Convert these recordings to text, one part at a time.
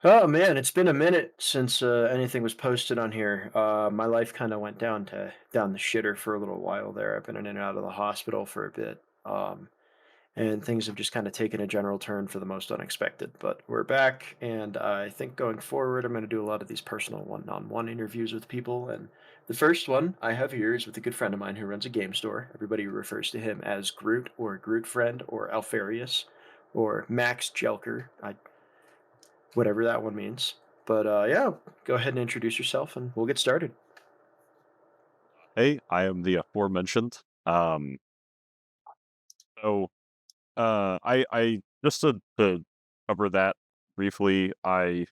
Oh man, it's been a minute since anything was posted on here. My life kind of went down the shitter for a little while there. I've been in and out of the hospital for a bit, and things have just kind of taken a general turn for the most unexpected. But we're back, and I think going forward, I'm going to do a lot of these personal one-on-one interviews with people. And the first one I have here is with a good friend of mine who runs a game store. Everybody refers to him as Groot or Groot Friend or Alfarius or Max Jelker. Whatever that one means. But yeah, go ahead and introduce yourself, and we'll get started. Hey, I am the aforementioned. So, I just to cover that briefly, I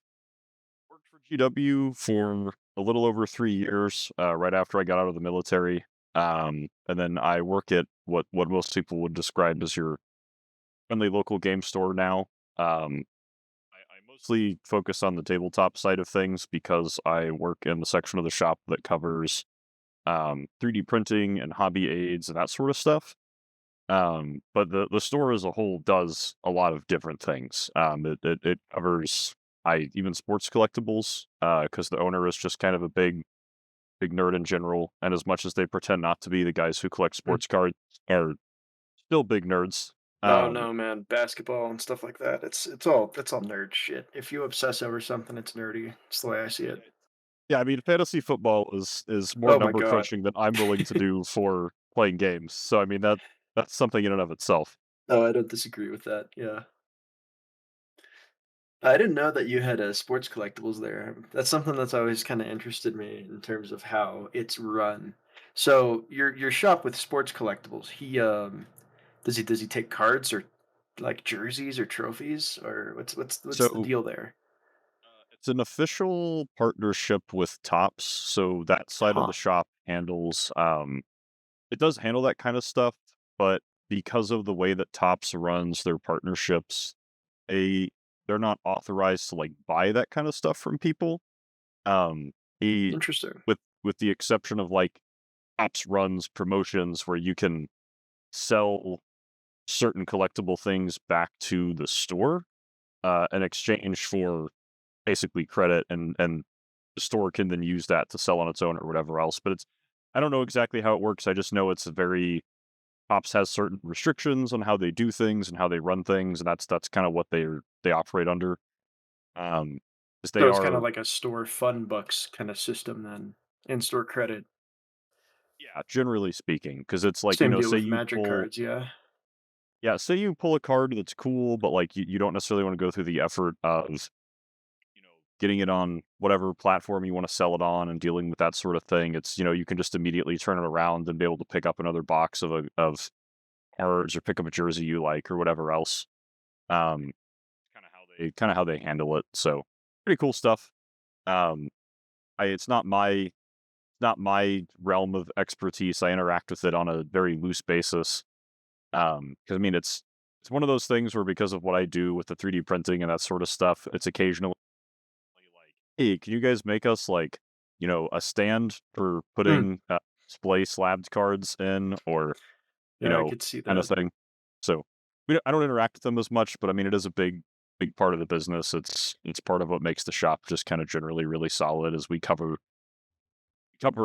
worked for GW for a little over 3 years, right after I got out of the military. And then I work at what most people would describe as your friendly local game store now. I mostly focus on the tabletop side of things because I work in the section of the shop that covers 3D printing and hobby aids and that sort of stuff. But the store as a whole does a lot of different things. It covers I even sports collectibles, because the owner is just kind of a big nerd in general. And as much as they pretend not to be, the guys who collect Mm. sports cards are still big nerds. Oh Um, no, man, basketball and stuff like that. It's all nerd shit. If you obsess over something, it's nerdy. It's the way I see it. yeah, I mean, fantasy football is more Oh my number god. crunching than I'm willing to do for playing games. So I mean that's something in and of itself. Oh, I don't disagree with that. Yeah. I didn't know that you had sports collectibles there. That's something that's always kind of interested me in terms of how it's run. So your shop with sports collectibles, he does he take cards or like jerseys or trophies or what's the So deal there? it's an official partnership with Tops, so that side of Huh. the shop handles it does handle that kind of stuff, but because of the way that Tops runs their partnerships, they they're not authorized to like buy that kind of stuff from people. Um he Interesting. with the exception of like Tops runs promotions where you can sell certain collectible things back to the store in exchange for basically credit, and the store can then use that to sell on its own or whatever else. But it's I don't know exactly how it works. I just know it's a very Ops has certain restrictions on how they do things and how they run things, and that's kind of what they operate under. Um, is they So it's kind are of like a store fun bucks kind of system then, in-store credit. yeah, generally speaking, because it's like Same deal say with you Magic pull cards, yeah. say you pull a card that's cool, but like you don't necessarily want to go through the effort of getting it on whatever platform you want to sell it on and dealing with that sort of thing. It's you can just immediately turn it around and be able to pick up another box of cards or pick up a jersey you like or whatever else. Um, kind of how they handle it. So pretty cool stuff. Um, it's not my realm of expertise. I interact with it on a very loose basis. Because I mean it's one of those things where because of what I do with the 3D printing and that sort of stuff, it's occasionally like, hey, can you guys make us like a stand for Hmm. putting display slabbed cards in, or you Yeah, I know could see kind of that. thing. So I don't interact with them as much, but I mean it is a big part of the business. It's part of what makes the shop just kind of generally really solid. Is we cover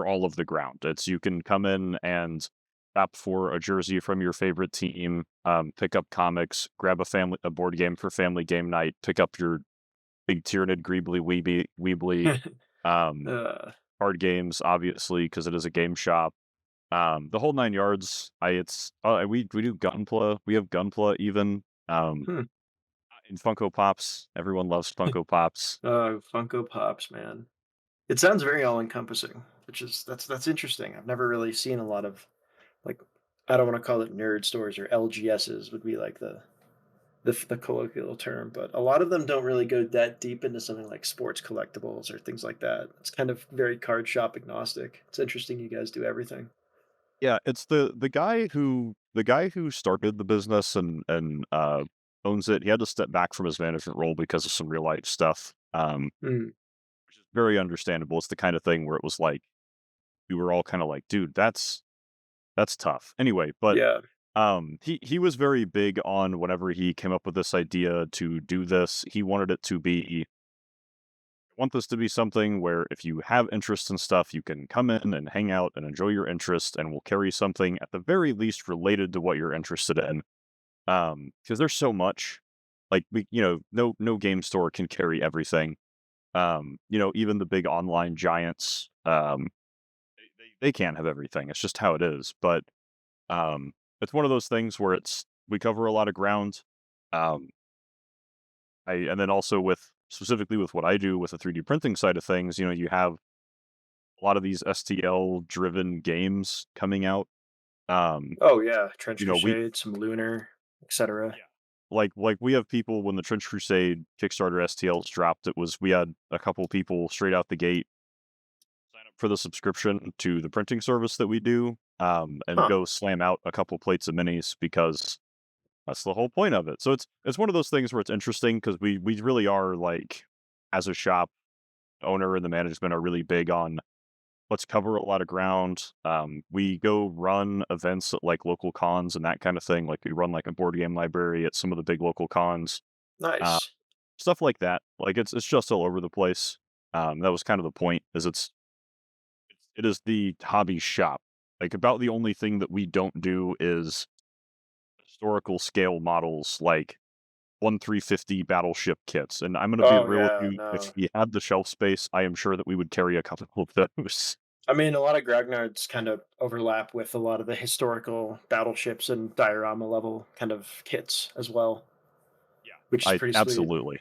all of the ground. It's you can come in and opt for a jersey from your favorite team, pick up comics, grab a board game for family game night, pick up your big Tyranid Greebly Weebly, um, uh, card games, obviously, because it is a game shop. The whole 9 yards. We do Gunpla. We have Gunpla even. hmm. In Funko Pops. Everyone loves Funko Pops. Funko Pops, man. It sounds very all-encompassing, which is that's interesting. I've never really seen a lot of like I don't want to call it nerd stores or LGSs would be like the colloquial term, but a lot of them don't really go that deep into something like sports collectibles or things like that. It's kind of very card shop agnostic. It's interesting you guys do everything. Yeah, it's the guy who started the business and owns it. He had to step back from his management role because of some real life stuff. Mm, Which is very understandable. It's the kind of thing where it was like we were all kind of like, dude, that's tough. Anyway, but yeah. he was very big on whenever he came up with this idea to do this, he wanted it to be want this to be something where if you have interest in stuff, you can come in and hang out and enjoy your interest, and we'll carry something at the very least related to what you're interested in. Because there's so much, like no game store can carry everything. Even the big online giants, they can't have everything. It's just how it is. But it's one of those things where we cover a lot of ground. Um, and then also with specifically with what I do with the 3D printing side of things, you have a lot of these STL driven games coming out. Um, Oh yeah, Trench we Crusade, some Lunar, etc. yeah, like we have people when the Trench Crusade Kickstarter STLs dropped, we had a couple people straight out the gate sign up for the subscription to the printing service that we do, and Huh. go slam out a couple plates of minis because that's the whole point of it. So it's one of those things where it's interesting because we really are like, as a shop owner and the management are really big on let's cover a lot of ground. We go run events at like local cons and that kind of thing. Like we run like a board game library at some of the big local cons, uh, Nice. stuff like that. Like it's just all over the place. That was kind of the point. It is the hobby shop. Like about the only thing that we don't do is historical scale models like 1/350 battleship kits. And I'm going to be Oh real with yeah, you. If no. we had the shelf space, I am sure that we would carry a couple of those. I mean, a lot of Grognards kind of overlap with a lot of the historical battleships and diorama level kind of kits as well, Yeah, which is I pretty sweet. absolutely.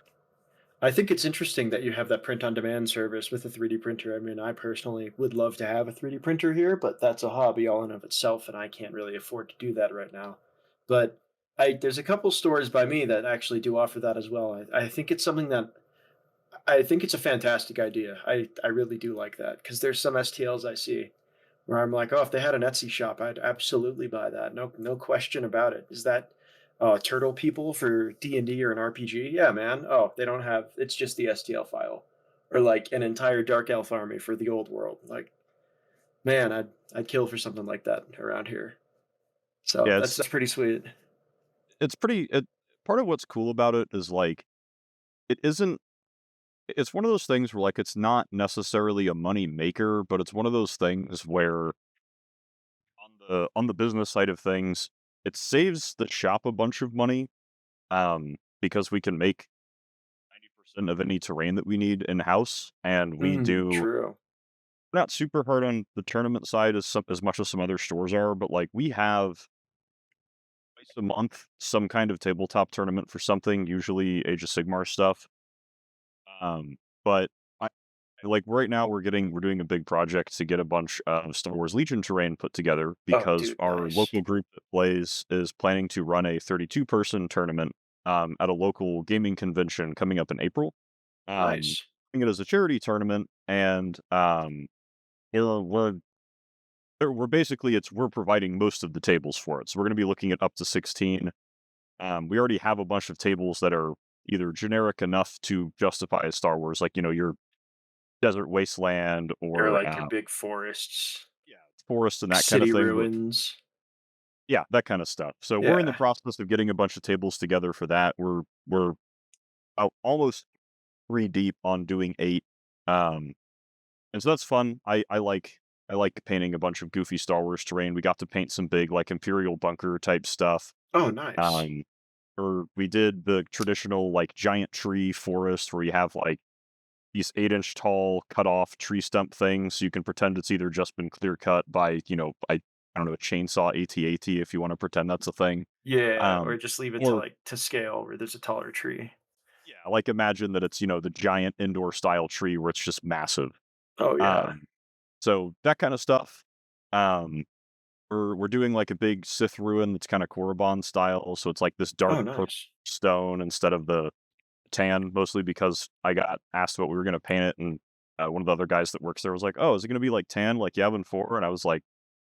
I think it's interesting that you have that print on demand service with a 3D printer. I mean, I personally would love to have a 3D printer here, but that's a hobby all in of itself, and I can't really afford to do that right now. But there's a couple stores by me that actually do offer that as well. I think it's something that I think it's a fantastic idea. I really do like that because there's some STLs I see where I'm like, oh, if they had an Etsy shop, I'd absolutely buy that. No question about it. Is that turtle people for D&D or an RPG? Yeah, man. Oh, they don't have. It's just the STL file, or like an entire Dark Elf army for the old world. Like, man, I'd kill for something like that around here. So Yeah, that's pretty sweet. it's pretty part of what's cool about it is like it isn't it's one of those things where like it's not necessarily a money maker, but it's one of those things where on the business side of things, it saves the shop a bunch of money because we can make 90% of any terrain that we need in house, and True. we're not super hard on the tournament side as much as some other stores are, but like we have twice a month some kind of tabletop tournament for something, usually Age of Sigmar stuff. But I like right now we're doing a big project to get a bunch of Star Wars Legion terrain put together Oh, because dude, our nice, local group that plays is planning to run a 32-person tournament at a local gaming convention coming up in April. nice. Doing it as a charity tournament, and we're basically we're providing most of the tables for it. So we're going to be looking at up to 16. We already have a bunch of tables that are either generic enough to justify a Star Wars, like your desert wasteland Or or like your big forests, yeah, forest and that kind of city thing. ruins. Yeah, that kind of stuff. So we're in the Yeah. process of getting a bunch of tables together for that. We're almost 3 deep on doing 8. Um, and so that's fun. I like painting a bunch of goofy Star Wars terrain. We got to paint some big like Imperial bunker type stuff. Oh, nice. Um, or we did the traditional like giant tree forest where you have like these 8-inch tall cut off tree stump things. So you can pretend it's either just been clear cut by, I don't know, a chainsaw AT-AT if you want to pretend that's a thing. Yeah, or Um, just leave it to, or like, to scale where there's a taller tree. yeah, like imagine that it's, the giant indoor style tree where it's just massive. Oh, yeah. Um, so that kind of stuff. Um, we're doing like a big Sith ruin that's kind of Korriban style. So it's like this dark Oh, purple nice. stone instead of the tan, mostly because I got asked what we were going to paint it, and one of the other guys that works there was like, "Oh, is it going to be like tan, like you have in 4?" And I was like,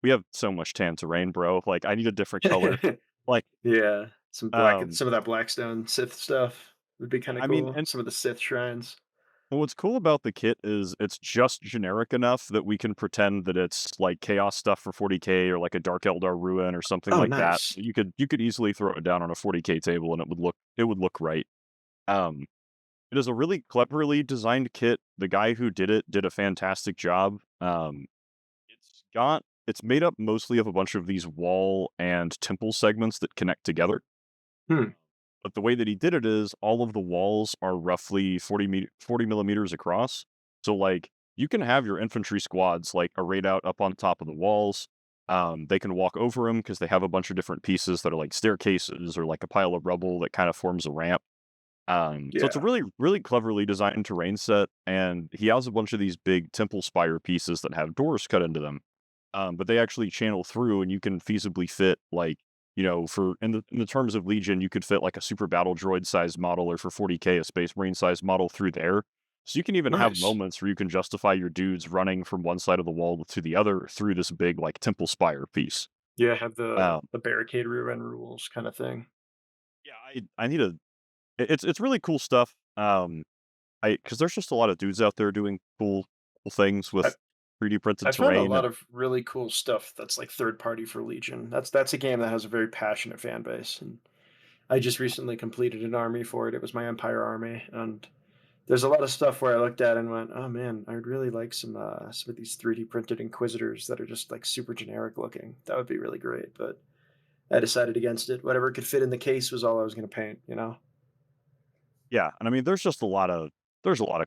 "We have so much tan terrain, bro. Like, I need a different color." Like, Yeah, um, some of that Blackstone Sith stuff would be kinda I mean, cool, some of the Sith shrines. what's cool about the kit is it's just generic enough that we can pretend that it's like chaos stuff for 40K or like a Dark Eldar ruin or something Oh, like that. nice. You could easily throw it down on a 40K table and it would look right. Um, It is a really cleverly designed kit. The guy who did it did a fantastic job. It's made up mostly of a bunch of these wall and temple segments that connect together. Hmm. But the way that he did it is all of the walls are roughly 40 millimeters across. So like you can have your infantry squads like arrayed out up on top of the walls. They can walk over them because they have a bunch of different pieces that are like staircases or like a pile of rubble that kind of forms a ramp. So it's a Yeah. really, really cleverly designed terrain set, and he has a bunch of these big temple spire pieces that have doors cut into them. But they actually channel through, and you can feasibly fit like, for in the terms of Legion, you could fit like a super battle droid sized model, or for 40K, a Space Marine sized model through there. So you can even have Nice. moments where you can justify your dudes running from one side of the wall to the other through this big like temple spire piece. Yeah, have Um, the barricade rear end rules kind of thing. yeah, I need a. It's really cool stuff. I because there's just a lot of dudes out there doing cool things I with 3D printed I found a terrain, lot and of really cool stuff that's like third party for Legion. That's a game that has a very passionate fan base, and I just recently completed an army for it. It was my Empire army, and there's a lot of stuff where I looked at it and went, "Oh man, I would really like some of these 3D printed Inquisitors that are just like super generic looking. That would be really great." But I decided against it. Whatever could fit in the case was all I was going to paint. You know? yeah, and I mean, there's a lot of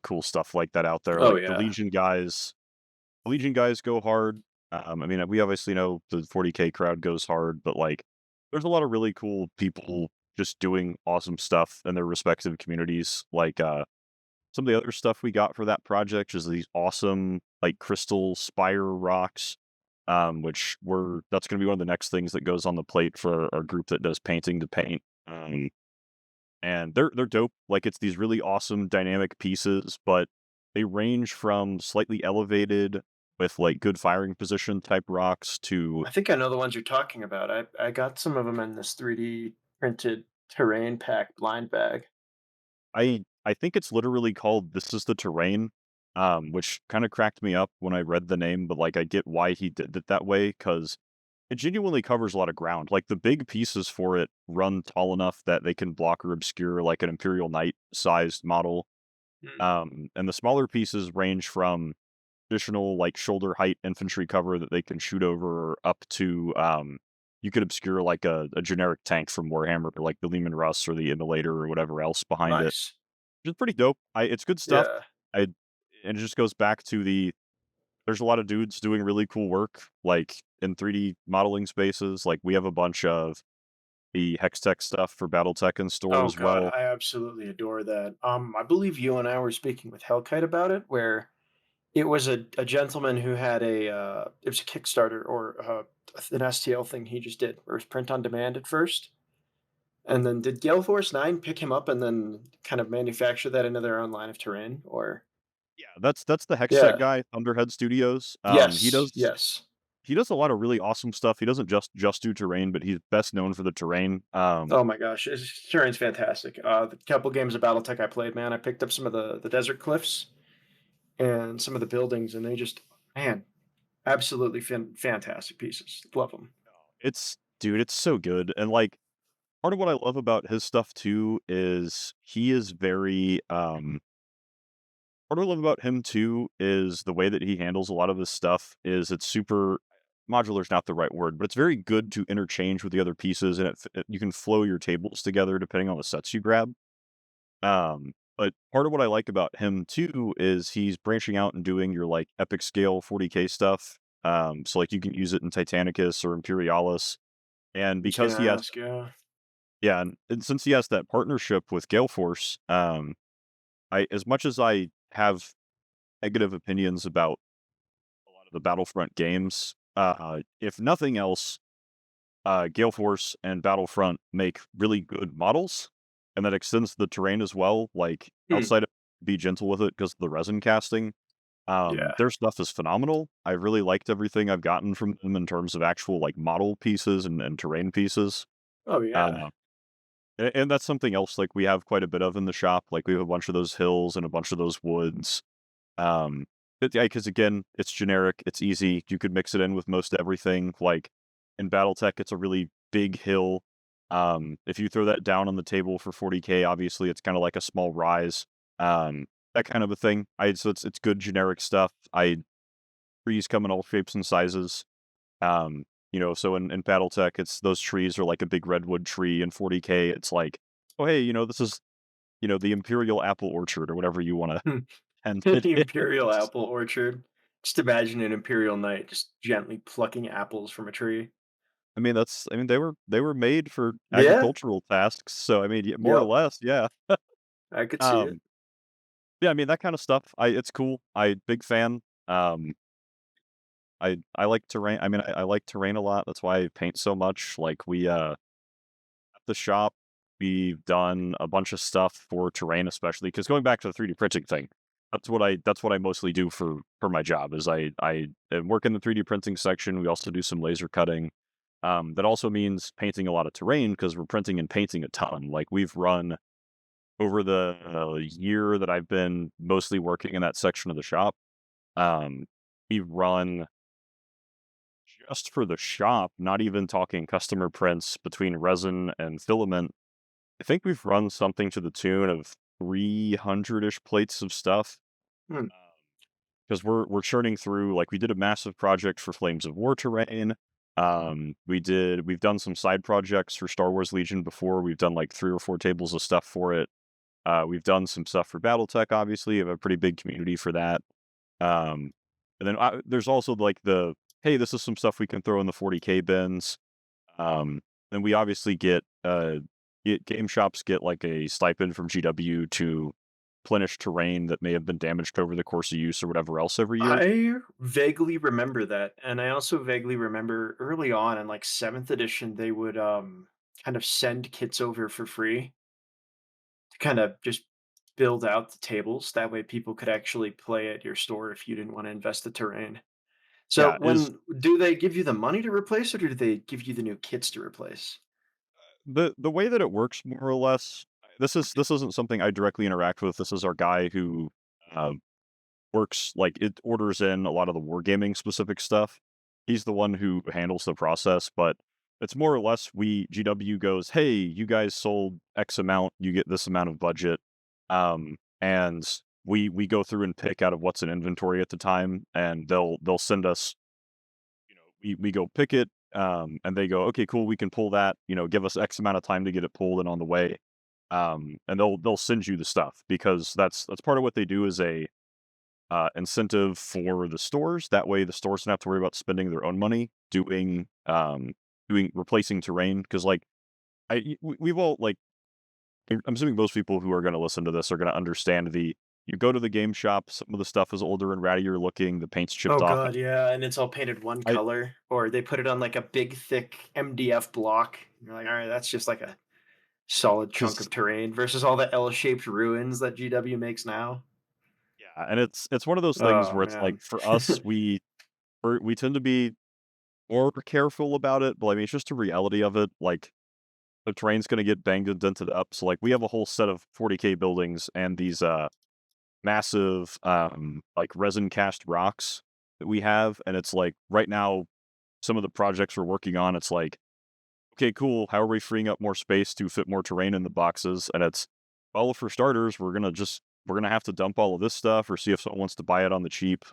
cool stuff like that out there, Oh like yeah. The Legion guys go hard. I mean, we obviously know the 40K crowd goes hard, but, like, there's a lot of really cool people just doing awesome stuff in their respective communities, like, some of the other stuff we got for that project is these awesome, like, crystal spire rocks, which were that's gonna be one of the next things that goes on the plate for our group that does painting to paint, and they're dope. Like it's these really awesome dynamic pieces, but they range from slightly elevated with like good firing position type rocks to I think I know the ones you're talking about. I got some of them in this 3D printed terrain pack blind bag. I think it's literally called This Is the Terrain, which kind of cracked me up when I read the name, but like I get why he did it that way because it genuinely covers a lot of ground. Like the big pieces for it run tall enough that they can block or obscure like an Imperial Knight sized model. Hmm. And the smaller pieces range from additional like shoulder height infantry cover that they can shoot over up to you could obscure like a generic tank from Warhammer, like the Lehman Russ or the Immolator or whatever else behind it. Nice. Which is pretty dope. It's good stuff. Yeah. I and it just goes back to there's a lot of dudes doing really cool work, like in 3D modeling spaces. Like we have a bunch of the Hextech stuff for BattleTech in store Oh as god, well. I absolutely adore that. I believe you and I were speaking with Hellkite about it, where it was a gentleman who had it was a Kickstarter or an STL thing he just did, where it was print on demand at first, and then did Gale Force 9 pick him up and then kind of manufacture that into their own line of terrain, or Yeah, that's the Hextech yeah, guy, Thunderhead Studios. yes, yes. He does a lot of really awesome stuff. He doesn't just do terrain, but he's best known for the terrain. Oh my gosh, terrain's fantastic. The couple games of BattleTech I played, man, I picked up some of the desert cliffs and some of the buildings, and they just, man, absolutely fantastic pieces. Love them. It's dude, it's so good. And like part of what I love about his stuff too is he is very part of what I love about him too is the way that he handles a lot of his stuff is it's super modular is not the right word, but it's very good to interchange with the other pieces and you can flow your tables together depending on the sets you grab. But part of what I like about him too is he's branching out and doing your like epic scale 40K stuff. So like you can use it in Titanicus or Imperialis. And I was gonna because he has ask, yeah. yeah, and since he has that partnership with Gale Force, I as much as I have negative opinions about a lot of the Battlefront games, if nothing else, Gale Force and Battlefront make really good models, and that extends the terrain as well. Like Hmm. outside of be gentle with it because of the resin casting. Yeah. Their stuff is phenomenal. I really liked everything I've gotten from them in terms of actual like model pieces and terrain pieces. Oh yeah. Uh, and that's something else like we have quite a bit of in the shop. Like we have a bunch of those hills and a bunch of those woods. But yeah, because again, it's generic, it's easy. You could mix it in with most everything. Like in BattleTech, it's a really big hill. If you throw that down on the table for 40K, obviously it's kind of like a small rise. that kind of a thing. So it's good generic stuff. Trees come in all shapes and sizes. So in BattleTech, it's those trees are like a big redwood tree. In 40K, it's like, oh hey, this is the Imperial Apple Orchard or whatever you want to Hmm. and it The Imperial is. apple orchard. Just imagine an Imperial knight just gently plucking apples from a tree. They were made for Yeah. agricultural tasks, so, more or Yep. less, yeah. I could see it. Um, yeah, that kinda stuff, it's cool. Big fan. I like terrain. I like terrain a lot, that's why I paint so much. Like, at the shop, we've done a bunch of stuff for terrain, especially because going back to the 3D printing thing, that's what I mostly do for my job is I work in the 3D printing section. We also do some laser cutting. That also means painting a lot of terrain because we're printing and painting a ton. Like we've run over the year that I've been mostly working in that section of the shop. Um, we've run just for the shop, not even talking customer prints between resin and filament. I think we've run something to the tune of 300-ish plates of stuff, Hmm. because we're churning through. Like, we did a massive project for Flames of War terrain. We've done some side projects for Star Wars Legion before. We've done, like, 3 or 4 tables of stuff for it. We've done some stuff for BattleTech, obviously. We have a pretty big community for that. Um, and then, there's also, like, "Hey, this is some stuff we can throw in the 40K bins." Um, and we obviously get game shops get like a stipend from GW to replenish terrain that may have been damaged over the course of use or whatever else every year. I vaguely remember that, and I also vaguely remember early on in like 7th edition, they would kind of send kits over for free to kind of just build out the tables. That way, people could actually play at your store if you didn't want to invest the terrain. So, Yeah, is when do they give you the money to replace, or do they give you the new kits to replace? the way that it works more or less. This isn't something I directly interact with. This is our guy who uh, works, like, it orders in a lot of the wargaming specific stuff. He's the one who handles the process, but it's more or less GW goes, "Hey, you guys sold X amount, you get this amount of budget." And we go through and pick out of what's in inventory at the time, and they'll send us, we go pick it, and they go, "Okay, cool, we can pull that, give us X amount of time to get it pulled and on the way." And they'll send you the stuff because that's part of what they do is a incentive for the stores. That way, the stores don't have to worry about spending their own money doing replacing terrain. Because like we've all like I'm assuming most people who are going to listen to this are going to understand the you go to the game shop, some of the stuff is older and rattier looking, the paint's chipped Oh off. god, yeah, and it's all painted one I color, or they put it on like a big, thick MDF block. You're like, all right, that's just like a solid chunk because of terrain versus all the L-shaped ruins that GW makes now. yeah, and it's one of those things Oh where it's like man. for us, we tend to be more careful about it, but I mean it's just a reality of it. Like the terrain's going to get banged and dented up. So like we have a whole set of 40K buildings and these massive like resin cast rocks that we have, and it's like right now some of the projects we're working on, it's like, okay, cool, how are we freeing up more space to fit more terrain in the boxes? And it's, well, for starters, we're gonna have to dump all of this stuff or see if someone wants to buy it on the cheap.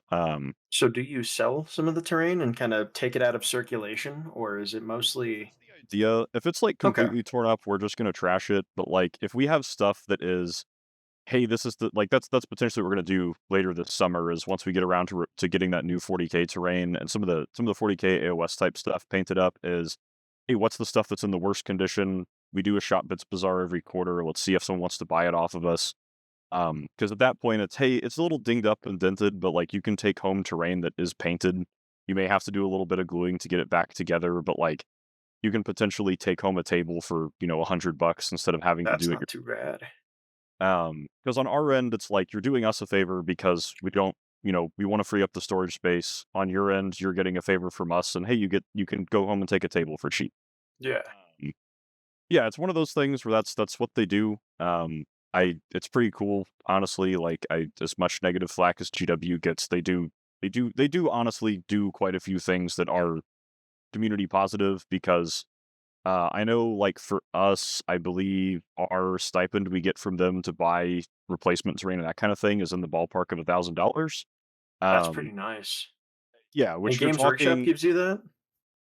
So do you sell some of the terrain and kind of take it out of circulation, or is it mostly That's the idea. If it's like okay? completely torn up, we're just gonna trash it. But like if we have stuff that is, hey, this is the like that's potentially what we're gonna do later this summer is once we get around to getting that new 40K terrain and some of the 40K AOS type stuff painted up is, hey, what's the stuff that's in the worst condition? We do a shop bits bazaar every quarter. Let's see if someone wants to buy it off of us. Because at that point it's, hey, it's a little dinged up and dented, but like you can take home terrain that is painted. You may have to do a little bit of gluing to get it back together, but like you can potentially take home a table for, $100 instead of having to That's do it. not too bad. Because on our end, it's like you're doing us a favor because we don't, we want to free up the storage space. On your end, you're getting a favor from us, and hey, you can go home and take a table for cheap. Yeah. Um, yeah, it's one of those things where that's what they do. It's pretty cool, honestly. Like as much negative flack as GW gets, they do honestly do quite a few things that are community positive because I know, like, for us, I believe our stipend we get from them to buy replacement terrain and that kind of thing is in the ballpark of $1,000. That's pretty Um, nice. yeah, And which you're Games Workshop talking gives you that?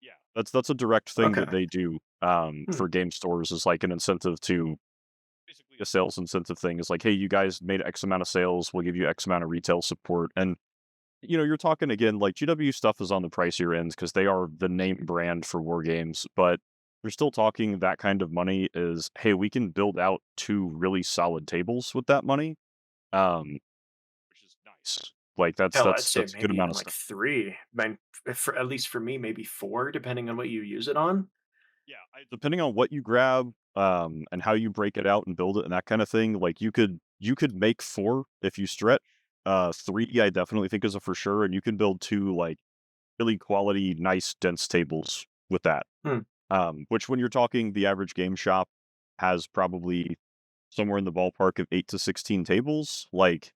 yeah, that's a direct thing that Okay. they do, Hmm. for game stores is like an incentive to basically a sales incentive thing is like, "Hey, you guys made X amount of sales, we'll give you X amount of retail support," and you're talking again, like GW stuff is on the pricier ends because they are the name brand for war games, but you're still talking that kind of money is, hey, we can build out two really solid tables with that money, um, which is nice. Like Hell, I'd say that's a good maybe amount even of like stuff. 3. For at least for me, maybe 4, depending on what you use it on. Yeah, depending on what you grab, and how you break it out and build it and that kind of thing, like you could make four if you stretch. Three, I definitely think is a for sure, and you can build two like really quality, nice, dense tables with that. Hmm. Which when you're talking the average game shop has probably somewhere in the ballpark of 8 to 16 tables, like,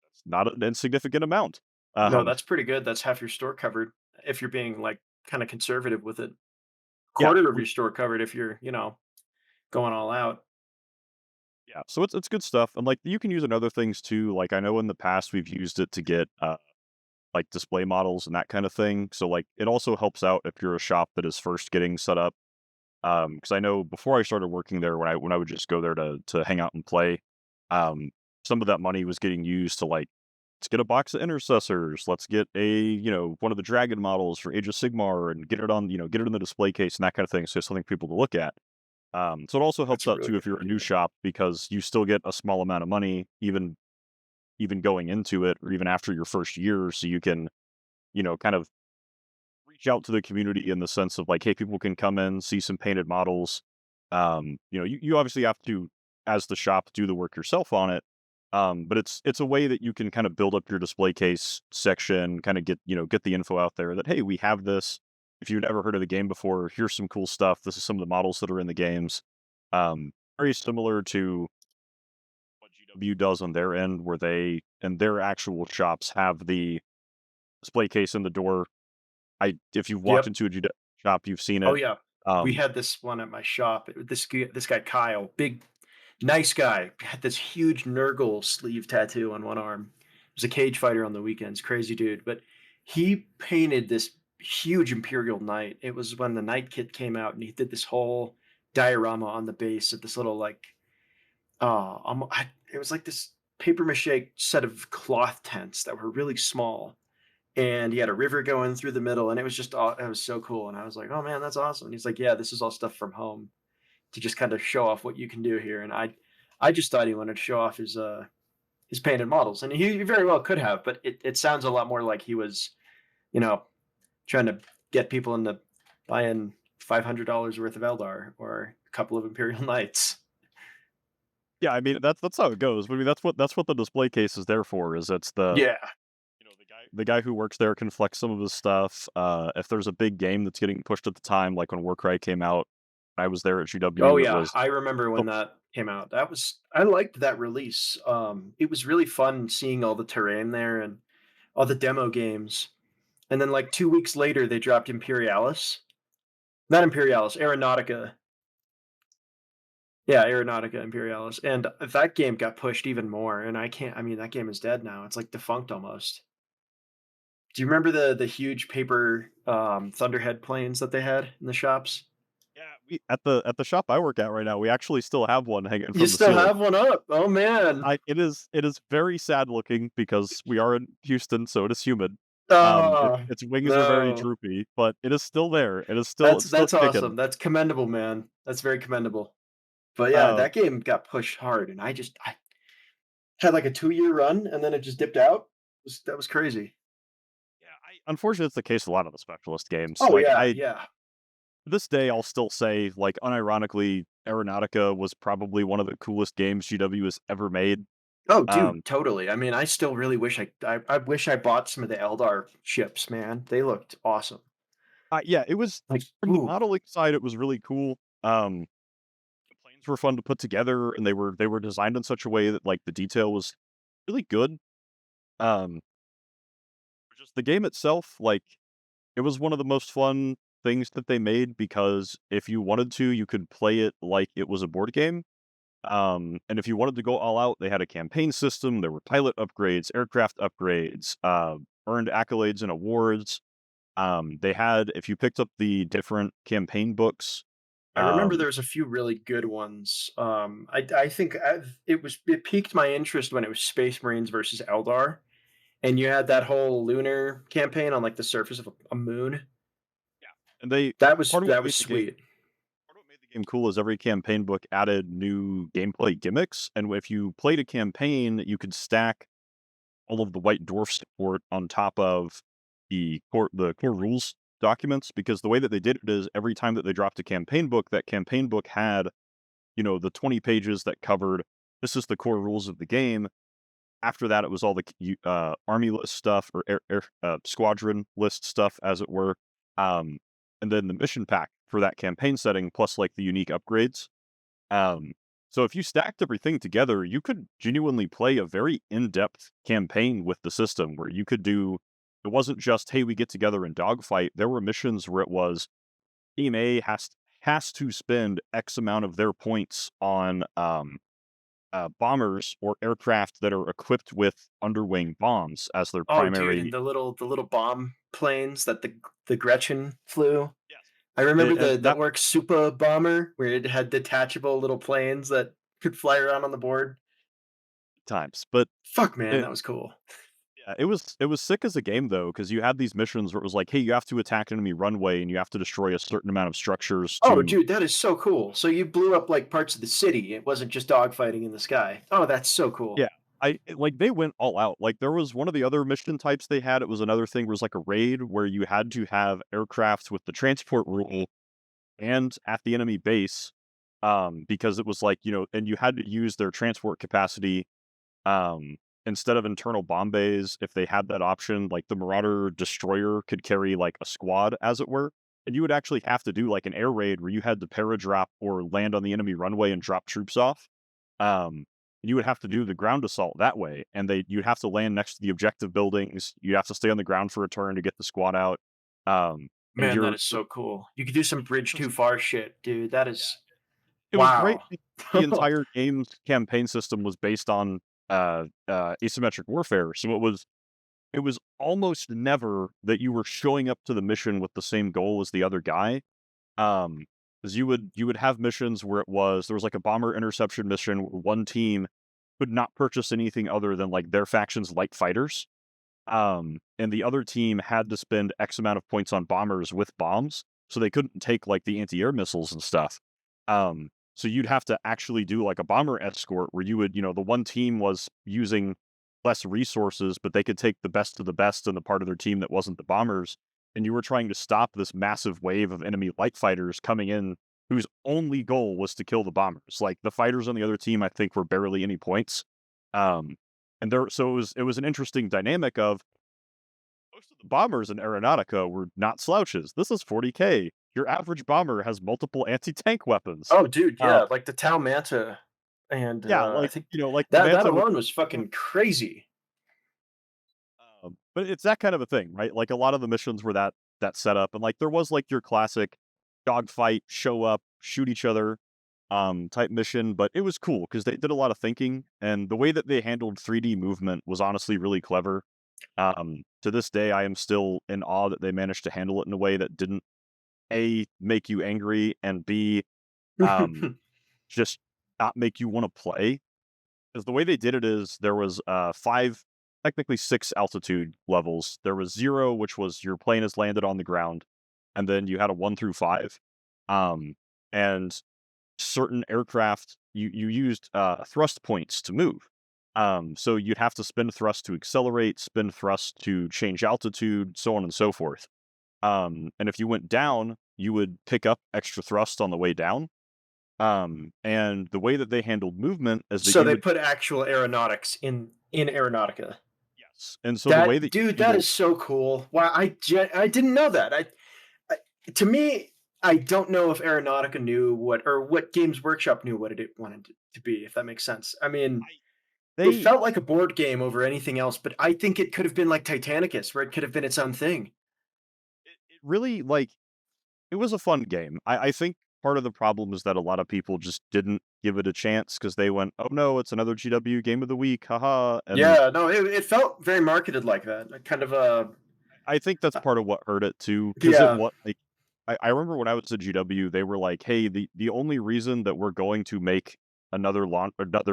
that's not an insignificant amount. No, Um, that's pretty good. That's half your store covered if you're being like kind of conservative with it. yeah, Quarter of which your store covered if you're, going all out. yeah, so it's good stuff, and, like, you can use it in other things too, like, I know in the past we've used it to get, like, display models and that kind of thing, so, like, it also helps out if you're a shop that is first getting set up. Because I know before I started working there, when I would just go there to hang out and play, um, some of that money was getting used to like, let's get a box of intercessors, let's get one of the dragon models for Age of Sigmar and get it on, get it in the display case and that kind of thing, so it's something for people to look at. So it also That's helps a out really too if good you're a new idea. shop because you still get a small amount of money even going into it or even after your first year, so you can kind of reach out to the community in the sense of like, hey, people can come in, see some painted models. You obviously have to, as the shop, do the work yourself on it. But it's a way that you can kind of build up your display case section, kind of get the info out there that hey, we have this. If you'd ever heard of the game before, here's some cool stuff. This is some of the models that are in the games. Very similar to what GW does on their end, where they and their actual shops have the display case in the door. I if you've walked Yep. into a judo shop, you've seen Oh it. yeah. We Um, had this one at my shop. This guy Kyle, big nice guy, had this huge Nurgle sleeve tattoo on one arm. He was a cage fighter on the weekends, crazy dude. But he painted this huge Imperial Knight. It was when the Knight kit came out, and he did this whole diorama on the base of this little like it was like this paper mache set of cloth tents that were really small, and he had a river going through the middle, and it was just all it was so cool. And I was like, oh man, that's awesome. And he's like, yeah, this is all stuff from home to just kind of show off what you can do here. And I just thought he wanted to show off his painted models, and he very well could have, but it sounds a lot more like he was, you know, trying to get people into buying $500 worth of Eldar or a couple of Imperial Knights. yeah, I mean that's how it goes. I mean that's what the display case is there for. Is it's Yeah. the guy who works there can flex some of his stuff. If there's a big game that's getting pushed at the time, like when Warcry came out, I was there at Oh GW. It yeah, was I remember when that came out. I liked that release. It was really fun seeing all the terrain there and all the demo games. And then like 2 weeks later, they dropped Imperialis. Not Imperialis, Aeronautica. Yeah, Aeronautica Imperialis. And that game got pushed even more. And I mean, that game is dead now. It's like defunct almost. Do you remember the huge paper Thunderhead planes that they had in the shops? yeah. We at the shop I work at right now, we actually still have one hanging You from the still ceiling. have one up. Oh man. It is very sad looking because we are in Houston, so it is humid. Oh Its wings are very no. droopy, but it is still there. It is still That's it's still that's kicking. awesome. That's commendable, man. That's very commendable. But yeah, Uh, that game got pushed hard, and I had like a 2 year run, and then it just dipped out. That was crazy. yeah, unfortunately, it's the case with a lot of the specialist games. Oh Like yeah, I yeah. To this day, I'll still say, like, unironically, Aeronautica was probably one of the coolest games GW has ever made. Oh, Um, dude, totally. I mean, I still really wish I wish I bought some of the Eldar ships, man. They looked awesome. yeah, it was Like, from the ooh, modeling side, it was really cool. The planes were fun to put together, and they were designed in such a way that like the detail was really good. Um, just the game itself, like, it was one of the most fun. things that they made because if you wanted to, you could play it like it was a board game. And if you wanted to go all out, they had a campaign system. There were pilot upgrades, aircraft upgrades, earned accolades and awards. They had, if you picked up the different campaign books, I remember um, there was a few really good ones. I think it piqued my interest when it was Space Marines versus Eldar, and you had that whole lunar campaign on like the surface of a moon. and they That was part of what that was made the game sweet. part of what made the game cool is every campaign book added new gameplay gimmicks, and if you played a campaign, you could stack all of the White Dwarf support on top of the core rules documents, because the way that they did it is every time that they dropped a campaign book, that campaign book had, the 20 pages that covered, this is the core rules of the game. After that, it was all the army list stuff, or squadron list stuff, as it were, um, and then the mission pack for that campaign setting, plus like the unique upgrades. Um, so if you stacked everything together, you could genuinely play a very in-depth campaign with the system where you could do. It wasn't just, hey, we get together and dogfight. There were missions where it was Team A has to spend X amount of their points on bombers or aircraft that are equipped with underwing bombs as their Oh, dude, and primary. the little bomb planes that the Gretchen flew. Yes. I remember And the that Orc Super Bomber where it had detachable little planes that could fly around on the board. times, but Fuck, man, it, that was cool. yeah, it was sick as a game though, because you had these missions where it was like, hey, you have to attack an enemy runway and you have to destroy a certain amount of structures Oh, to. dude, that is so cool. So you blew up like parts of the city. It wasn't just dogfighting in the sky. Oh, that's so cool. Yeah, like they went all out. Like there was one of the other mission types they had. It was another thing was like a raid where you had to have aircraft with the transport rule and at the enemy base, because it was like, and you had to use their transport capacity. Um, Instead of internal bomb bays, if they had that option, like the Marauder destroyer could carry like a squad, as it were. And you would actually have to do like an air raid where you had to paradrop or land on the enemy runway and drop troops off. Um, you would have to do the ground assault that way, and you'd have to land next to the objective buildings. You have to stay on the ground for a turn to get the squad out. And Man, that is so cool. You could do some bridge too far shit, dude. That is it was great wow. because the entire game's campaign system was based on asymmetric warfare. So it was almost never that you were showing up to the mission with the same goal as the other guy. Um, because you would have missions where there was like a bomber interception mission where one team could not purchase anything other than like their faction's light fighters. And the other team had to spend X amount of points on bombers with bombs, so they couldn't take like the anti-air missiles and stuff. So you'd have to actually do like a bomber escort where you would, the one team was using less resources, but they could take the best of the best in the part of their team that wasn't the bombers. And you were trying to stop this massive wave of enemy light fighters coming in whose only goal was to kill the bombers. Like the fighters on the other team, I think were barely any points. Um, and it was an interesting dynamic of most of the bombers in Aeronautica were not slouches. This is 40K. Your average bomber has multiple anti-tank weapons. Oh, dude, Uh, yeah, like the Tau Manta, and yeah, I like think like the that Manta with. alone was fucking crazy. But it's that kind of a thing, right? Like a lot of the missions were that setup, and like there was like your classic dogfight, show up, shoot each other, type mission, but it was cool because they did a lot of thinking, and the way that they handled 3D movement was honestly really clever. To this day, I am still in awe that they managed to handle it in a way that didn't A, make you angry, and B, um, just not make you want to play. Because the way they did it is there was five, technically six altitude levels. There was zero, which was your plane has landed on the ground, and then you had a one through five. Um, and certain aircraft you used thrust points to move. So you'd have to spin thrust to accelerate, spin thrust to change altitude, so on and so forth. And if you went down, you would pick up extra thrust on the way down. And the way that they handled movement is that So you they would. put actual aeronautics in Aeronautica. Yes, and so the way That that you dude, that handle. is so cool. Wow, I didn't know that. I to me, I don't know if Aeronautica knew what Games Workshop knew what it wanted to be, if that makes sense. I mean, I it they felt like a board game over anything else, but I think it could have been like Titanicus, where it could have been its own thing. it really like. it was a fun game. I think part of the problem is that a lot of people just didn't give it a chance because they went, "Oh, no, it's another GW game of the week, haha," and Yeah, no, it felt very marketed like that, kind of a I think that's uh, part of what hurt it too, because it yeah. was like I remember when I was at GW, they were like, "Hey, the only reason that we're going to make another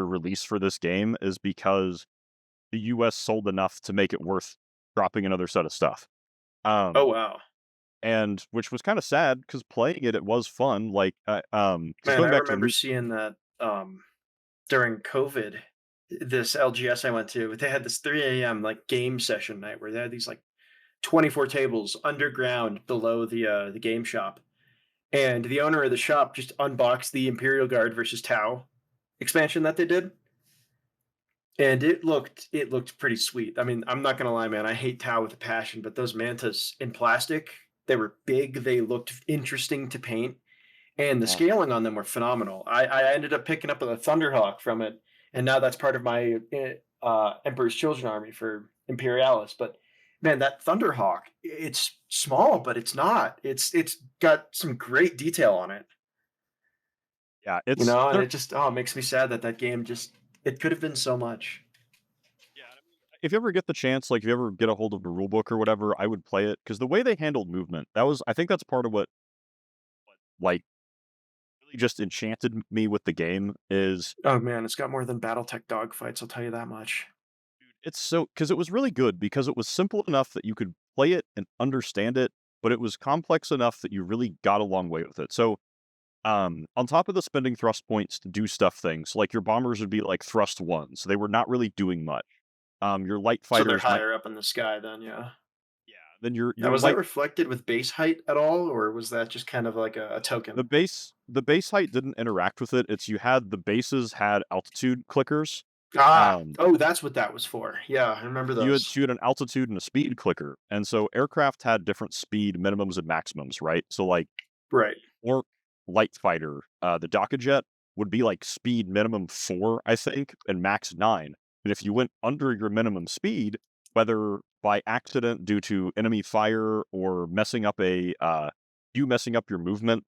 release for this game is because the US sold enough to make it worth dropping another set of stuff." Oh, Um, wow. and which was kinda sad because playing it, it was fun, like, because Man, I going back to the remember seeing that, during COVID, this LGS I went to, they had this 3 AM, like, game session night where they had these, like, 24 tables underground below the game shop, and the owner of the shop just unboxed the Imperial Guard versus Tau expansion that they did, and it looked pretty sweet. I mean, I'm not gonna lie, man, I hate Tau with a passion, but those mantas in plastic, they were big, they looked interesting to paint, and the uh, scaling on them were phenomenal. I ended up picking up a Thunderhawk from it, and now that's part of my Emperor's Children army for Imperialis. But man, that Thunderhawk, it's small, but it's not. It's got some great detail on it, yeah, you it's know, and there. it just it makes me sad that that game just it could have been so much. Yeah, I mean, if you ever get the chance, like, if you ever get a hold of the rule book or whatever, I would play it because the way they handled movement, that was I think that's part of what, like, really just enchanted me with the game is Oh man, it's got more than BattleTech dogfights. I'll tell you that much. it's so because it was really good because it was simple enough that you could play it and understand it, but it was complex enough that you really got a long way with it. So, on top of the spending thrust points to do stuff things, like your bombers would be like thrust ones. They were not really doing much. Your light So they're fighters might higher up in the sky, then, yeah. yeah, then your Now, your was that light reflected with base height at all, or was that just kind of like a token? the base height didn't interact with it. It's you had the bases had altitude clickers. Ah, Um, oh, that's what that was for. Yeah, I remember those. you had an altitude and a speed clicker, and so aircraft had different speed minimums and maximums, right? So like Right. Orc light fighter, the Daka jet would be like speed minimum 4, I think, and max 9. And if you went under your minimum speed, whether by accident due to enemy fire or you messing up your movement,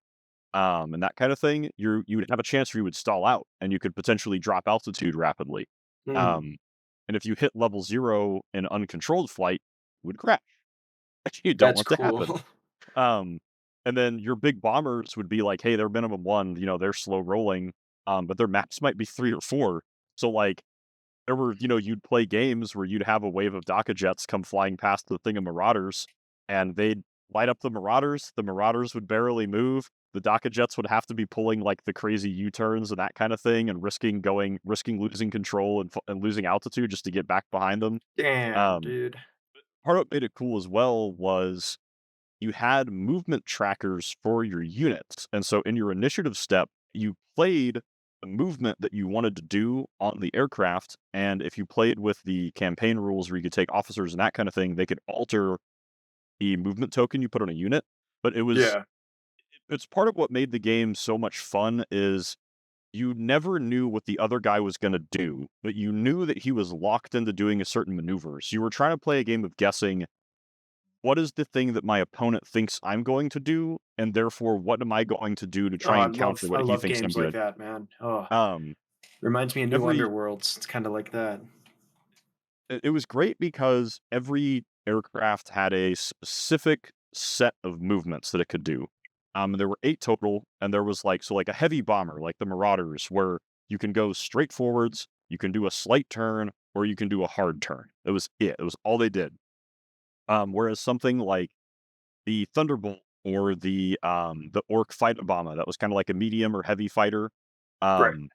and that kind of thing, you would have a chance where you would stall out and you could potentially drop altitude rapidly. Mhm. Um, and if you hit level 0 in uncontrolled flight, you would crash. You don't That's want to happen. cool. Um, and then your big bombers would be like, hey, they're minimum 1, they're slow rolling, but their max might be 3 or 4. So, like, there were, you'd play games where you'd have a wave of Daka jets come flying past the thing of Marauders, and they'd light up the Marauders. The Marauders would barely move. The Daka jets would have to be pulling like the crazy U-turns and that kind of thing, and risking losing control and losing altitude just to get back behind them. Damn, Um, dude. Part of what made it cool as well was you had movement trackers for your units. And so in your initiative step, you played the movement that you wanted to do on the aircraft. And if you played with the campaign rules where you could take officers and that kind of thing, they could alter the movement token you put on a unit. But Yeah. it's part of what made the game so much fun is you never knew what the other guy was going to do, but you knew that he was locked into doing a certain maneuver. So you were trying to play a game of guessing what is the thing that my opponent thinks I'm going to do, and therefore what am I going to do to Oh, try and counter I what he love thinks I'm games like doing? that, man. Oh, Um, reminds me of New every Underworlds. It's kind of like that. it was great because every aircraft had a specific set of movements that it could do. There were 8 total, and there was like a heavy bomber, like the Marauders, where you can go straight forwards, you can do a slight turn, or you can do a hard turn. It was it. It was all they did. Whereas something like the Thunderbolt or the Orc Fighter Bomber that was kinda like a medium or heavy fighter, Right. um,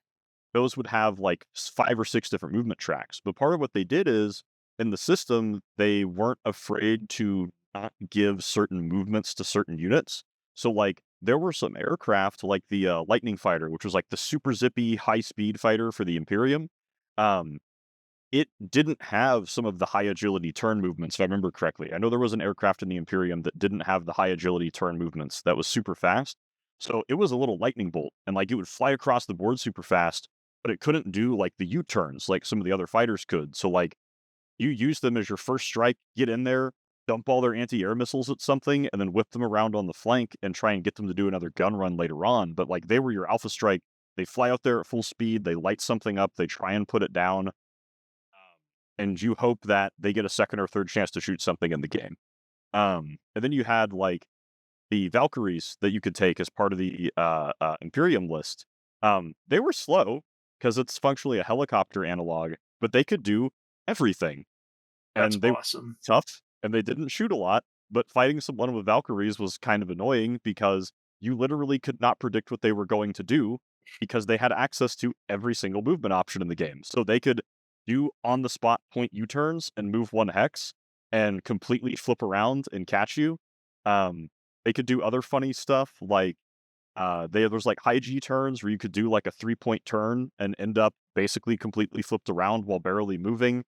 those would have, like, 5 or 6 different movement tracks, but part of what they did is, in the system, they weren't afraid to not give certain movements to certain units. So, like, there were some aircraft like the, Lightning Fighter, which was, like, the super zippy high-speed fighter for the Imperium, um, it didn't have some of the high agility turn movements, if I remember correctly. I know there was an aircraft in the Imperium that didn't have the high agility turn movements that was super fast. So it was a little lightning bolt, and like it would fly across the board super fast, but it couldn't do like the U turns like some of the other fighters could. So like you use them as your first strike, get in there. dump all their anti-air missiles at something and then whip them around on the flank and try and get them to do another gun run later on. But like they were your alpha strike. They fly out there at full speed, they light something up, they try and put it down, and you hope that they get a second or third chance to shoot something in the game. And then you had like the Valkyries that you could take as part of the Imperium list. They were slow because it's functionally a helicopter analog, but they could do everything, That's and they were awesome. tough, and they didn't shoot a lot, but fighting someone with Valkyries was kind of annoying because you literally could not predict what they were going to do because they had access to every single movement option in the game. So they could do on the spot point U-turns and move one hex and completely flip around and catch you. Um, they could do other funny stuff like there's like high G turns where you could do like a 3-point turn and end up basically completely flipped around while barely moving,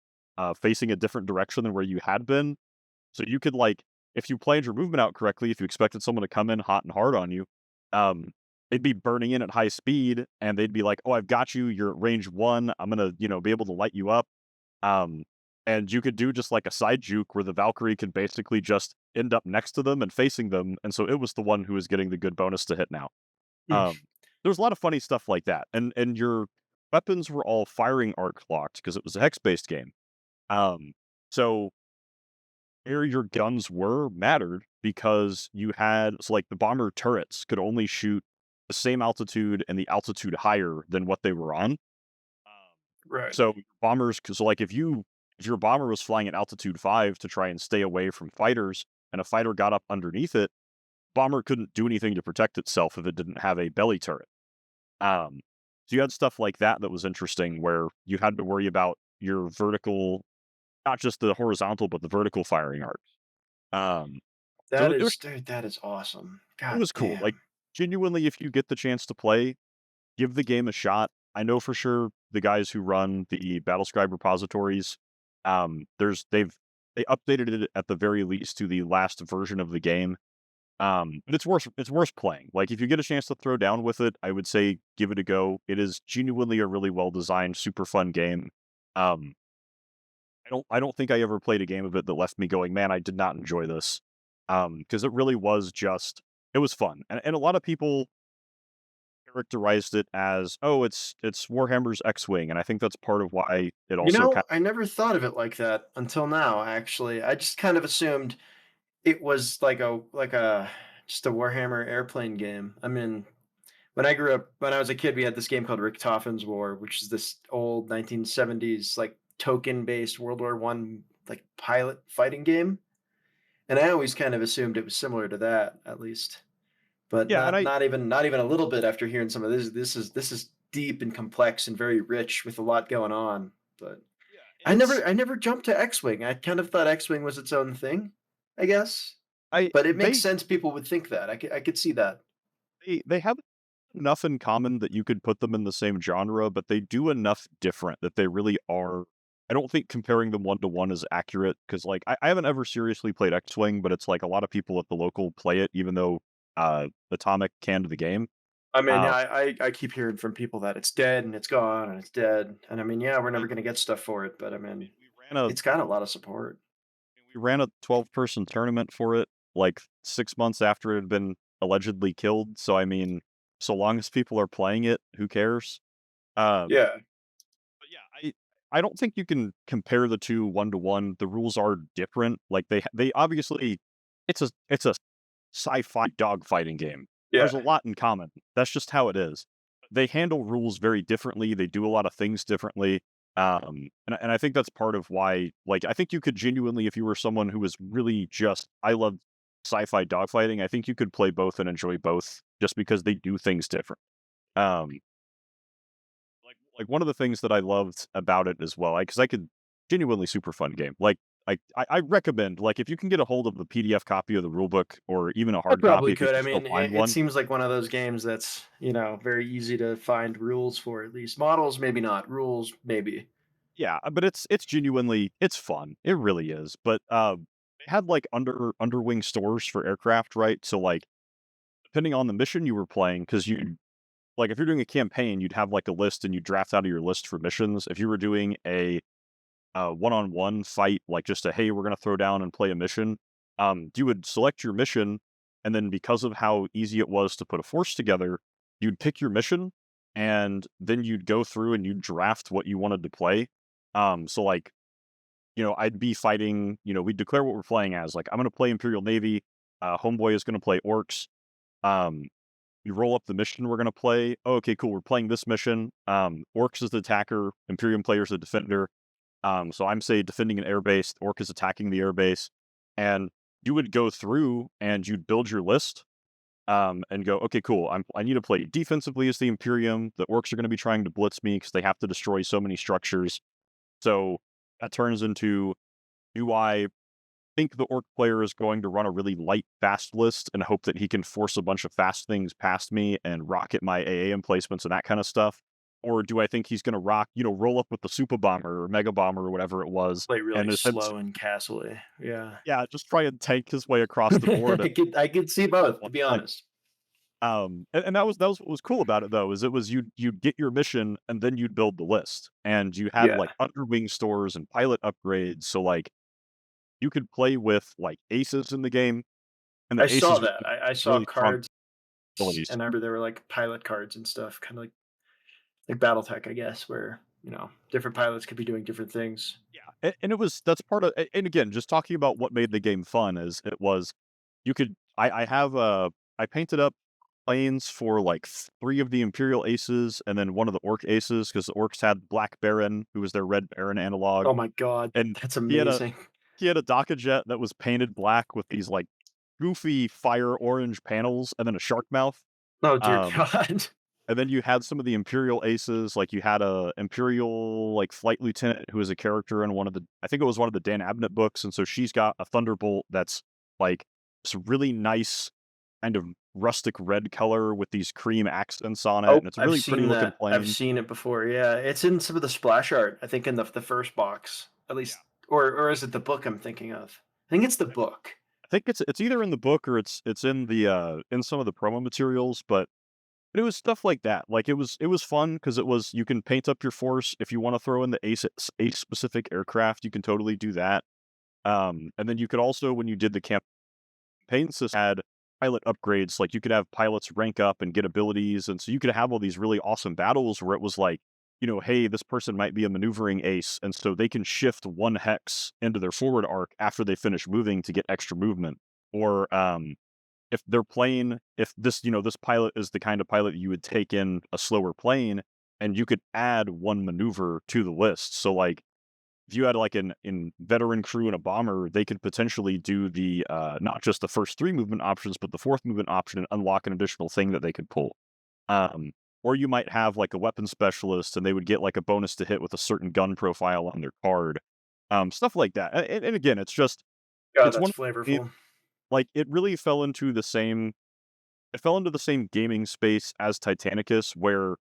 facing a different direction than where you had been. So you could like, if you planned your movement out correctly, if you expected someone to come in hot and hard on you, um, they'd be burning in at high speed and they'd be like, "Oh, I've got you. You're at range one. I'm gonna, be able to light you up." Um, and you could do just like a side juke where the Valkyrie could basically just end up next to them and facing them, and so it was the one who was getting the good bonus to hit now. Mm. There's a lot of funny stuff like that, and your weapons were all firing arc locked because it was a hex based game. Um, so where your guns were mattered because you had so like the bomber turrets could only shoot the same altitude and the altitude higher than what they were on. Right. So bombers, so like if your bomber was flying at altitude 5 to try and stay away from fighters, and a fighter got up underneath it, bomber couldn't do anything to protect itself if it didn't have a belly turret. Um, so you had stuff like that that was interesting, where you had to worry about your vertical, not just the horizontal, but the vertical firing arcs. Um, so That it was is dude, that is awesome. it God was cool. Like damn. genuinely, if you get the chance to play, give the game a shot. I know for sure the guys who run the Battlescribe repositories, they updated it at the very least to the last version of the game. But it's worth playing. Like if you get a chance to throw down with it, I would say give it a go. It is genuinely a really well designed, super fun game. Um, I don't think I ever played a game of it that left me going, man, I did not enjoy this. Because it really was just it was fun. And a lot of people characterized it as, oh, it's Warhammer's X-Wing, and I think that's part of why it You also kind know, I never thought of it like that until now, actually. I just kind of assumed it was like a just a Warhammer airplane game. I mean, when I was a kid, we had this game called Richtofen's War, which is this old 1970s like token-based World War One like pilot fighting game. And I always kind of assumed it was similar to that, at least. But yeah, and not even a little bit after hearing some of this. This is deep and complex and very rich with a lot going on. But yeah, and I it's never I never jumped to X-Wing. I kind of thought X-Wing was its own thing, I guess. I But it makes sense people would think that. I could see that. they have enough in common that you could put them in the same genre, but they do enough different that they really are. I don't think comparing them one to one is accurate because, like, I haven't ever seriously played X Wing, but it's like a lot of people at the local play it, even though Atomic canned the game. I mean, yeah, Uh, I keep hearing from people that it's dead and it's gone and it's dead. And I mean, yeah, we're I, never gonna get stuff for it, but I we mean, we ran a it's got a lot of support. we ran a 12-person tournament for it like 6 months after it had been allegedly killed. So I mean, so long as people are playing it, who cares? Um, Yeah. But yeah, I don't think you can compare the two one to one. The rules are different. Like they obviously it's a sci-fi dogfighting game. There's a Yeah. lot in common. That's just how it is. They handle rules very differently. They do a lot of things differently. And I think that's part of why, like, I think you could genuinely, if you were someone who was really just, I love sci-fi dogfighting, I think you could play both and enjoy both just because they do things different. Um, like one of the things that I loved about it as well, because I could genuinely super fun game. Like I recommend like if you can get a hold of the PDF copy of the rulebook or even a I hard copy probably if you could. can I still mean, find it one. seems like one of those games that's, very easy to find rules for at least. Models, maybe not. Rules, maybe. Yeah, but it's genuinely it's fun. It really is. But it had like underwing stores for aircraft, right? So like depending on the mission you were playing, because you like if you're doing a campaign, you'd have like a list and you draft out of your list for missions. If you were doing a one-on-one fight, like just a hey, we're gonna throw down and play a mission. you would select your mission, and then because of how easy it was to put a force together, you'd pick your mission, and then you'd go through and you'd draft what you wanted to play. So like, I'd be fighting, we'd declare what we're playing as. Like, I'm gonna play Imperial Navy, Homeboy is gonna play Orcs. Um, we roll up the mission we're gonna play. Oh, okay, cool. We're playing this mission. Orcs is the attacker, Imperium player is the defender. So I'm say defending an airbase, Orc is attacking the airbase, and you would go through and you'd build your list, and go, okay, cool. I need to play defensively as the Imperium. The Orcs are going to be trying to blitz me because they have to destroy so many structures. So that turns into, do I think the Orc player is going to run a really light fast list and hope that he can force a bunch of fast things past me and rocket my AA emplacements and that kind of stuff? Or do I think he's going to roll up with the super bomber or mega bomber or whatever it was, Play really and slow and castly. Yeah. yeah, just try and tank his way across the board and I could see have both, one to be time. honest. And that was what was cool about it though, is it was you'd get your mission and then you'd build the list, and you had Yeah. like underwing stores and pilot upgrades. So like you could play with like aces in the game, and I the saw aces would that. give I saw really strong cards, abilities. and I remember there were, like, pilot cards and stuff, kinda like BattleTech, I guess, where, different pilots could be doing different things. Yeah, and it was that's part of and again, just talking about what made the game fun is it was you could I have I painted up planes for like three of the Imperial aces and then one of the Orc aces because the Orcs had Black Baron, who was their Red Baron analog, Oh my god, and that's he had a amazing. he had a Daka jet that was painted black with these like goofy fire orange panels and then a shark mouth. Oh, dear Um, god. and then you had some of the Imperial aces, like you had a Imperial like flight lieutenant who is a character in one of the I think it was one of the Dan Abnett books, and so she's got a Thunderbolt that's like this really nice kind of rustic red color with these cream accents on it, Oh, and it's a I've really pretty seen looking that. I've plane. seen it before, yeah, it's in some of the splash art, I think in the first box, at Yeah. least, or is it the book I'm thinking of? I think it's the book. I think it's either in the book or it's in the in some of the promo materials, but it was stuff like that. Like it was fun because it was you can paint up your force if you want to throw in the ace specific aircraft, you can totally do that. And then you could also, when you did the campaign system, add pilot upgrades. Like you could have pilots rank up and get abilities, and so you could have all these really awesome battles where it was like, hey, this person might be a maneuvering ace, and so they can shift one hex into their forward arc after they finish moving to get extra movement. Or if this pilot is the kind of pilot you would take in a slower plane, and you could add one maneuver to the list. So like if you had like an in veteran crew and a bomber, they could potentially do the not just the first three movement options, but the fourth movement option and unlock an additional thing that they could pull. Um, or you might have like a weapon specialist and they would get like a bonus to hit with a certain gun profile on their card. Stuff like that. And again, God, it's that's one flavorful. like it really fell into the same gaming space as Titanicus, where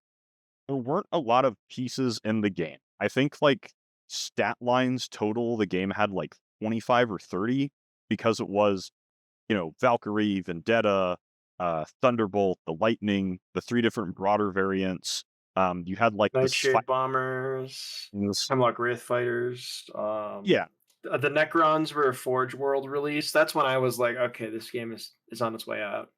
there weren't a lot of pieces in the game. I think, like, stat lines total, the game had, like, 25 or 30 because it was, Valkyrie, Vendetta, Thunderbolt, the Lightning, the 3 different broader variants. You had, like, this fight Nightshade bombers, things. Hemlock Wraith fighters. Yeah. The Necrons were a Forge World release. That's when I was like, okay, this game is on its way out.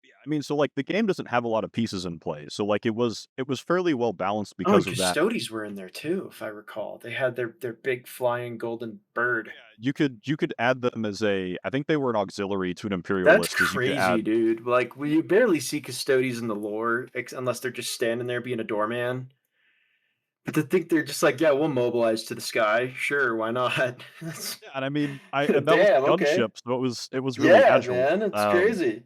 Yeah, I mean, so, like, the game doesn't have a lot of pieces in play, so, like, it was fairly well balanced Oh, and because of that. Custodes were in there too, if I recall. They had their big flying golden bird. Yeah, you could add them as I think they were an auxiliary to an That's Imperialist, is you could crazy, add. dude. Like we barely see Custodes in the lore, unless they're just standing there being a doorman. But to think they're just like, yeah, we'll mobilize to the sky. Sure, why not? That's- Yeah, and I mean, and that was Damn. a Okay. gunship, so it was really Yeah, agile. man. It's crazy.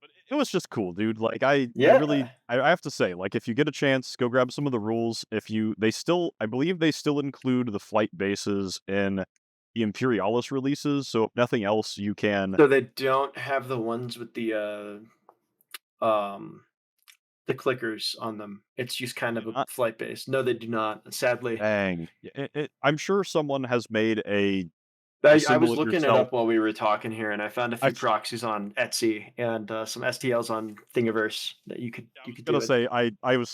But it was just cool, dude. Like I really Yeah. I have to say, like if you get a chance, go grab some of the rules. If you they still I believe they still include the flight bases in the Imperialis releases, so if nothing else, you can. So they don't have the ones with um the clickers on them. It's just kind Do of a not. flight base. No, they do not. Sadly, Dang. I'm sure someone has made a I symbol was it looking it yourself. up while we were talking here, and I found a I few proxies on Etsy and some STLs on Thingiverse that you could I you was could gonna do say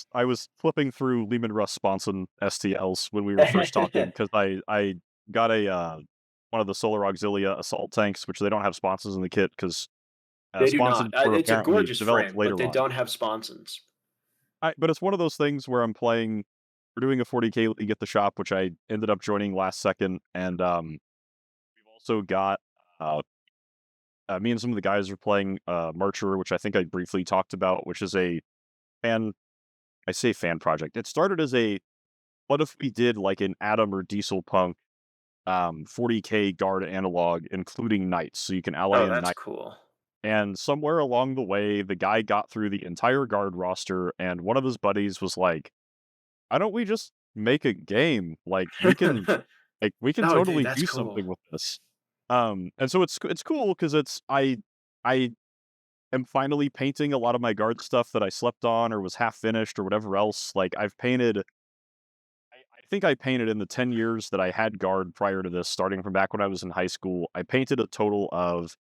I was flipping through Lehman Russ sponsored STLs when we were first talking it. because I got a one of the Solar Auxilia assault tanks, which they don't have sponsons in the kit because They do not. sponsons were It's a apparently gorgeous developed frame, but later they on. don't have sponsons. But it's one of those things where we're doing a 40K league at the shop, which I ended up joining last second, and we've also got uh, me and some of the guys are playing Marcher, which I think I briefly talked about, which is a fan. I say fan project. It started as a what if we did like an Atom or Diesel Punk 40K guard analog, including knights, so you can ally Oh, in that's knights. cool. And somewhere along the way, the guy got through the entire guard roster, and one of his buddies was like, "Why don't we just make a game? Like we can Oh, dude, totally that's do cool. something with this." And so it's cool because I am finally painting a lot of my guard stuff that I slept on or was half finished or whatever else. Like I think I painted in the 10 years that I had guard prior to this, starting from back when I was in high school. I painted a total of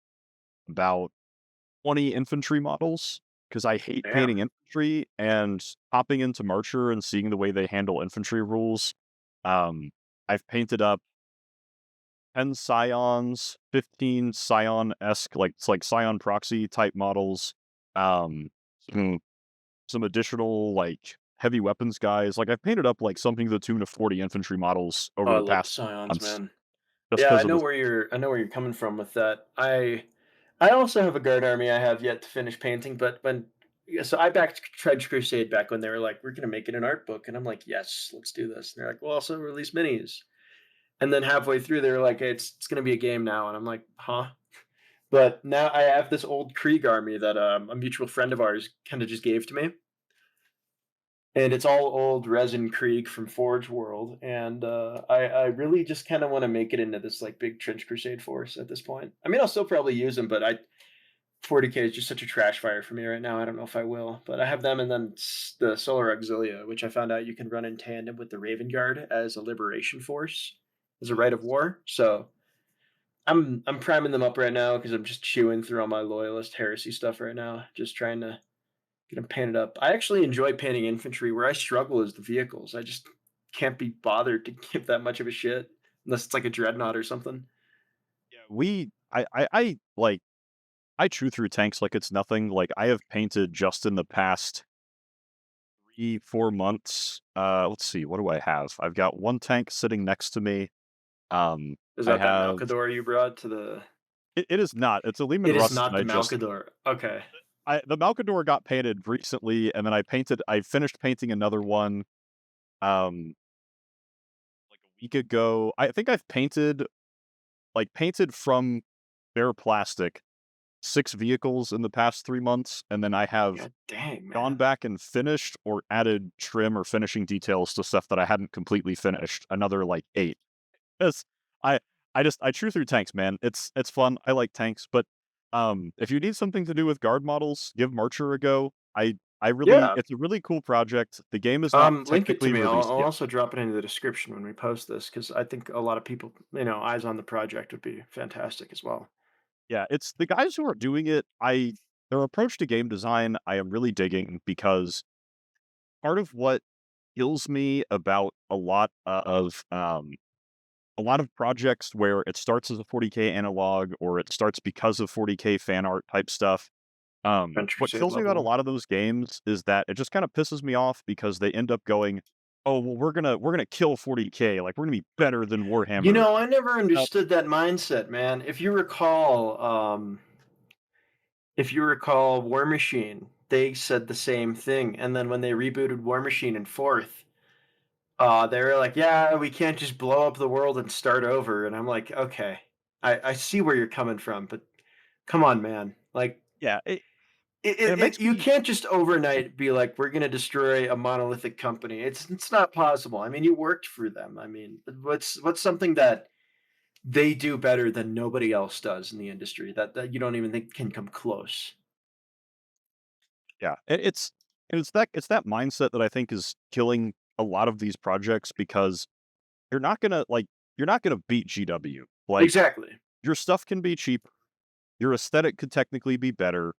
about 20 infantry models because I hate Damn. painting infantry and hopping into Marcher and seeing the way they handle infantry rules. Um, I've painted up 10 Scions, 15 Scion-esque, like it's like Scion proxy type models. Um, some, some additional like heavy weapons guys. Like I've painted up like something to the tune of 40 infantry models over Oh, I the love the past Scions, months man. just Yeah, because of this. I know where you're coming from with that. I also have a guard army I have yet to finish painting, but when yeah, so I backed Trench Crusade back when they were like, "We're gonna make it an art book," and I'm like, "Yes, let's do this." And they're like, "We'll also release minis." And then halfway through, they were like, hey, "It's gonna be a game now," and I'm like, "Huh?" But now I have this old Krieg army that a mutual friend of ours kind of just gave to me, and it's all old resin Krieg from Forge World, and I really just kind of want to make it into this like big Trench Crusade force at this point. I mean, I'll still probably use them, but I 40K is just such a trash fire for me right now. I don't know if I will, but I have them, and then the Solar Auxilia, which I found out you can run in tandem with the Raven Guard as a liberation force, as a rite of war. So I'm priming them up right now because I'm just chewing through all my loyalist heresy stuff right now, just trying to get them painted up. I actually enjoy painting infantry. Where I struggle is the vehicles. I just can't be bothered to give that much of a shit unless it's like a dreadnought or something. Yeah, I chew through tanks like it's nothing. Like I have painted just in the past 3, 4 months. Let's see, what do I have? I've got one tank sitting next to me. Is I that have Malkador you brought to the? it is not. It's a Lehman It is Russ, not and the Malkador. Okay. I the Malkador got painted recently, and then I finished painting another one um like a week ago. I think I've painted from bare plastic 6 vehicles in the past 3 months, and then I have God dang, gone man. back and finished or added trim or finishing details to stuff that I hadn't completely finished, another, like, 8. 'Cause I I chew through tanks, man. It's fun, I like tanks, but, if you need something to do with guard models, give Marcher a go. I really Yeah. it's a really cool project. The game is not Link it to technically me. released I'll yet. also drop it into the description when we post this because I think a lot of people, eyes on the project would be fantastic as well. Yeah, it's the guys who are doing it, I their approach to game design, I am really digging because part of what kills me about a lot of projects where it starts as a 40K analog or it starts because of 40K fan art type stuff. French What Crusade kills me about a level. lot of those games is that it just kind of pisses me off because they end up going, "Oh, well, we're gonna kill 40K. Like we're gonna be better than Warhammer." I never Uh, understood that mindset, man. If you recall War Machine, they said the same thing. And then when they rebooted War Machine in fourth, they were like, "Yeah, we can't just blow up the world and start over." And I'm like, "Okay, I see where you're coming from, but come on, man. Like, yeah, and it makes you me can't just overnight be like, we're going to destroy a monolithic company. It's not possible. I mean, you worked for them. I mean, what's something that they do better than nobody else does in the industry that you don't even think can come close? yeah, it's that mindset that I think is killing a lot of these projects because you're not gonna beat GW. Like Exactly. your stuff can be cheaper, your aesthetic could technically be better.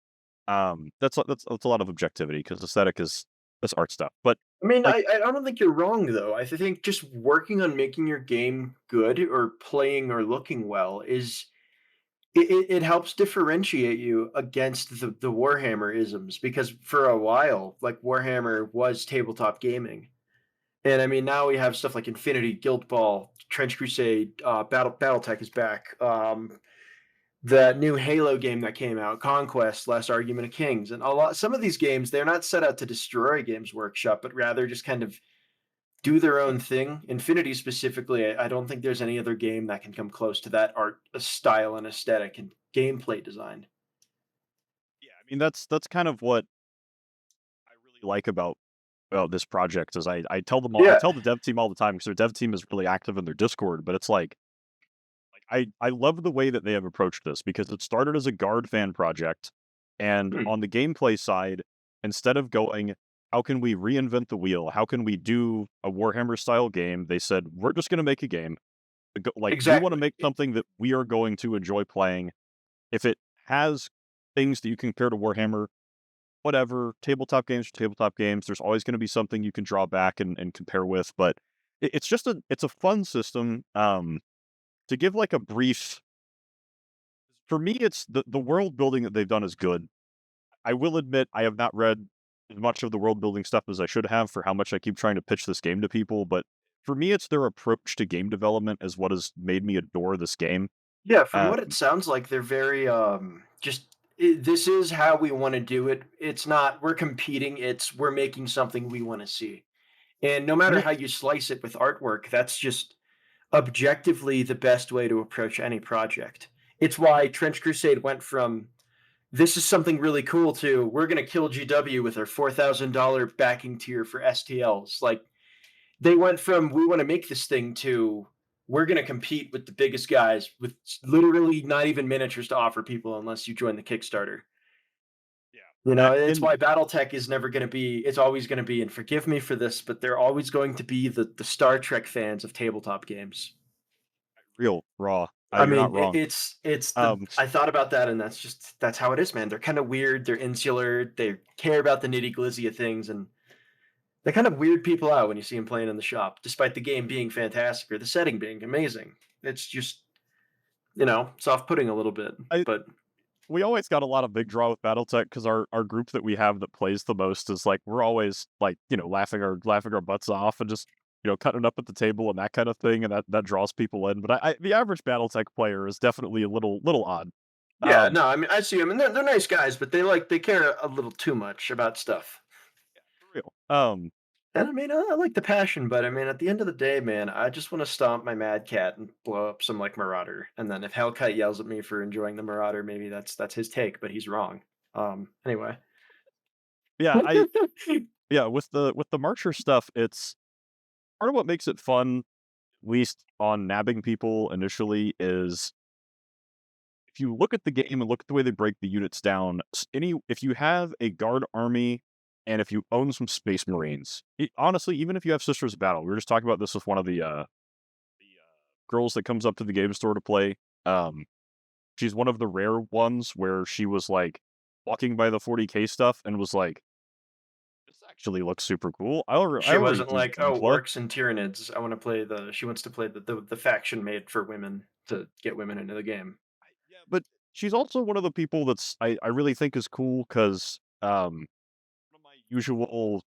That's a lot of objectivity because aesthetic is this art stuff. But I mean, like, I don't think you're wrong though. I think just working on making your game good or playing or looking well is it helps differentiate you against the Warhammer isms because for a while, like Warhammer was tabletop gaming. And I mean, now we have stuff like Infinity, Guild Ball, Trench Crusade, BattleTech is back. The new Halo game that came out, Conquest, Last Argument of Kings, and a lot. Some of these games they're not set out to destroy Games Workshop, but rather just kind of do their own thing. Infinity specifically, I don't think there's any other game that can come close to that art style and aesthetic and gameplay design. yeah, I mean, that's kind of what I really like about this project is I Yeah. tell the dev team all the time because their dev team is really active in their Discord, but it's I love the way that they have approached this because it started as a Guard fan project, and Hmm. on the gameplay side, instead of going, "How can we reinvent the wheel? How can we do a Warhammer style game?" They said, "We're just gonna make a game. We wanna Exactly. make something that we are going to enjoy playing. If it has things that you can compare to Warhammer, whatever. Tabletop games are tabletop games. There's always gonna be something you can draw back and compare with, but it's just it's a fun system." To give, like, a brief for me, it's the world building that they've done is good. I will admit I have not read as much of the world building stuff as I should have for how much I keep trying to pitch this game to people, but for me, it's their approach to game development is what has made me adore this game. Yeah, from Uh, what it sounds like, they're very just this is how we want to do it. It's not we're competing, it's we're making something we want to see. And no and matter it how you slice it with artwork, that's just objectively the best way to approach any project. It's why Trench Crusade went from this is something really cool to we're going to kill GW with our $4,000 backing tier for STLs. Like they went from we want to make this thing to we're going to compete with the biggest guys with literally not even miniatures to offer people unless you join the Kickstarter. yeah, You know, that it's in why BattleTech is never going to be, it's always going to be, and forgive me for this, but they're always going to be the Star Trek fans of tabletop games. real raw. I You're not mean, wrong. it's the Um, I thought about that, and that's how it is, man. They're kind of weird. They're insular. They care about the nitty gritty of things, and they kind of weird people out when you see them playing in the shop, despite the game being fantastic or the setting being amazing. It's just it's off putting a little bit, I but we always got a lot of big draw with BattleTech because our group that we have that plays the most is like we're always like laughing our butts off and just cutting it up at the table and that kind of thing, and that draws people in. But the average BattleTech player is definitely a little odd. yeah, Um, no, I mean, I see them, and they're nice guys, but they care a little too much about stuff. for real. And I mean, I like the passion, but I mean, at the end of the day, man, I just want to stomp my Mad Cat and blow up some like Marauder. And then if Hellkite yells at me for enjoying the Marauder, maybe that's his take, but he's wrong. Anyway. Yeah, yeah, with the Marcher stuff, it's part of what makes it fun, at least on nabbing people initially, is if you look at the game and look at the way they break the units down, if you have a guard army and if you own some space marines, honestly, even if you have Sisters of Battle, we were just talking about this with one of the girls that comes up to the game store to play. Um, she's one of the rare ones where she was like walking by the 40K stuff and was like, "This actually looks super cool. I She already wasn't do like, oh, Gunpla." orcs and Tyranids. I want to play she wants to play the faction made for women to get women into the game. Yeah, but she's also one of the people I really think is cool because one of my usual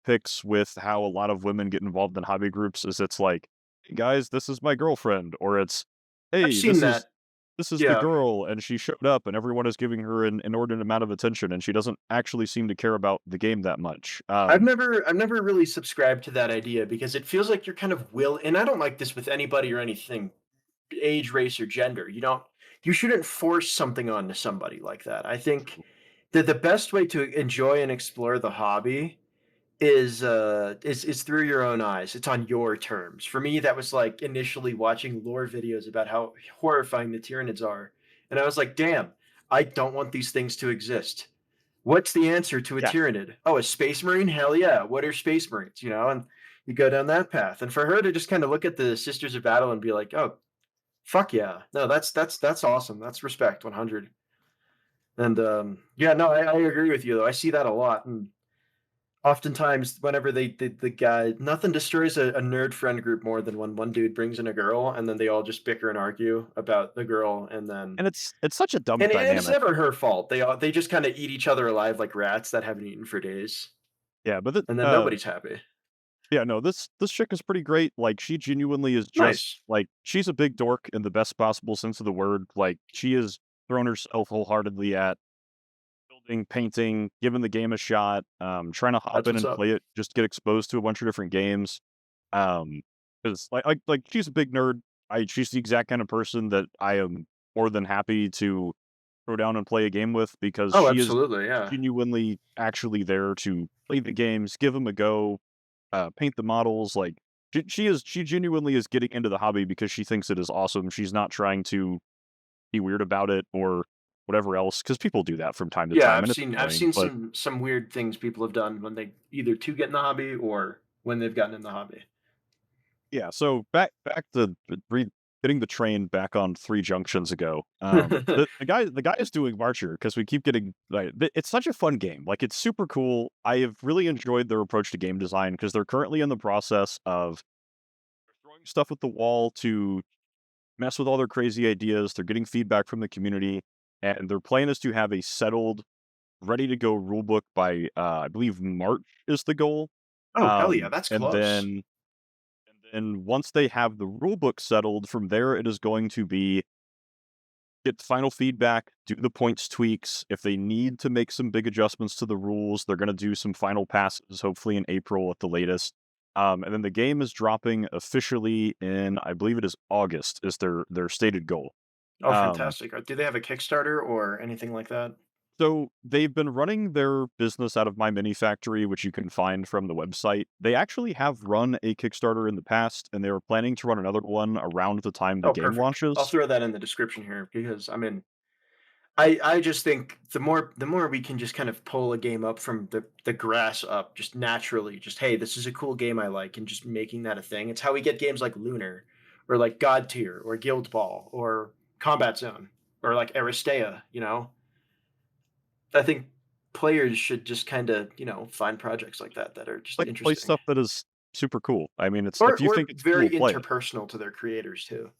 picks with how a lot of women get involved in hobby groups is it's like, "Hey guys, this is my girlfriend," or it's, I've "Hey, seen that. this is the Yeah. girl and she showed up and everyone is giving her an inordinate amount of attention and she doesn't actually seem to care about the game that much." I've never really subscribed to that idea because it feels like you're kind of and I don't like this with anybody or anything, age, race, or gender. You shouldn't force something onto somebody like that. I think that the best way to enjoy and explore the hobby is through your own eyes. It's on your terms. For me, that was like initially watching lore videos about how horrifying the Tyranids are. And I was like, damn, I don't want these things to exist. What's the answer to a Yeah, Tyranid? Oh, a space marine? Hell yeah. What are space marines? And you go down that path. And for her to just kind of look at the Sisters of Battle and be like, oh, fuck yeah. No, that's awesome. That's respect 100. And yeah, no, I agree with you though. I see that a lot. And Oftentimes, whenever the guy nothing destroys a nerd friend group more than when one dude brings in a girl, and then they all just bicker and argue about the girl, and then And it's such a dumb and it's dynamic. never her fault. They just kinda eat each other alive like rats that haven't eaten for days, Yeah, but and then nobody's happy. yeah, no, this chick is pretty great. Like, she genuinely is just Nice. like, she's a big dork in the best possible sense of the word. Like, she has thrown herself wholeheartedly at building, painting, giving the game a shot, trying to hop That's in what's and up. play it, just get exposed to a bunch of different games. Um, because like she's a big nerd. She's the exact kind of person that I am more than happy to throw down and play a game with because Oh, she is absolutely, yeah. genuinely actually there to play the games, give them a go, paint the models. Like she genuinely is getting into the hobby because she thinks it is awesome. She's not trying to be weird about it or whatever else because people do that from time to Yeah, time and it's I've annoying. seen But some weird things people have done when they either to get in the hobby or when they've gotten in the hobby. yeah, so back to getting the train back on 3 junctions ago. The guy is doing Marcher because we keep getting like it's such a fun game. Like it's super cool. I have really enjoyed their approach to game design because they're currently in the process of throwing stuff at the wall to mess with all their crazy ideas. They're getting feedback from the community, and their plan is to have a settled, ready to go rulebook by I believe March is the goal. Oh, hell yeah, that's And close. then once they have the rule book settled, from there it is going to be get final feedback, do the points tweaks. If they need to make some big adjustments to the rules, they're going to do some final passes, hopefully in April at the latest. And then the game is dropping officially in, I believe it is August, is their stated goal. Oh, Um, fantastic. Do they have a Kickstarter or anything like that? So they've been running their business out of My Mini Factory, which you can find from the website. They actually have run a Kickstarter in the past, and they were planning to run another one around the time the Oh, game perfect. I'll launches. throw that in the description here because I just think the more we can just kind of pull a game up from the grass up just naturally, just hey, this is a cool game I like, and just making that a thing. It's how we get games like Lunar, or like God Tier, or Guild Ball, or Combat Zone, or like Aristea. I think players should just kind of find projects like that that are just Like play interesting, stuff that is super cool. I mean, it's or if you think it's very cool, play it. interpersonal to their creators too.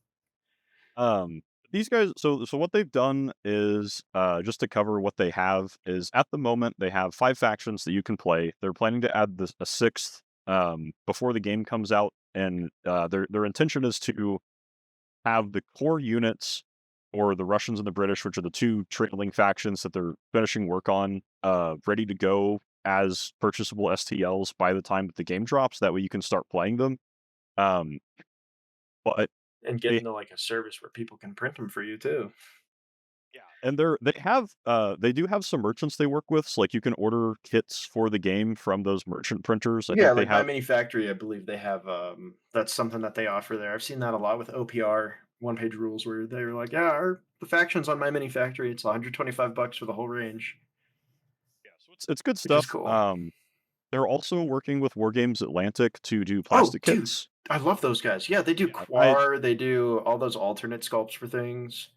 Um, these guys, so what they've done is just to cover what they have is at the moment they have 5 factions that you can play. They're planning to add a sixth before the game comes out, and their intention is to have the core units or the Russians and the British, which are the two trailing factions that they're finishing work on, ready to go as purchasable STLs by the time that the game drops. That way you can start playing them. Um, but And get they into like a service where people can print them for you too. yeah, and they do have some merchants they work with, so like you can order kits for the game from those merchant printers. I Yeah, think they like My have Mini Factory, I believe they have, that's something that they offer there. I've seen that a lot with OPR one-page rules where they're like, "Yeah, the factions on My Mini Factory, it's 125 bucks for the whole range," yeah, so it's good which is stuff. cool. They're also working with War Games Atlantic to do Oh, plastic dude, kits. I love those guys. Yeah, they do Yeah, I Quar, they do all those alternate sculpts for things.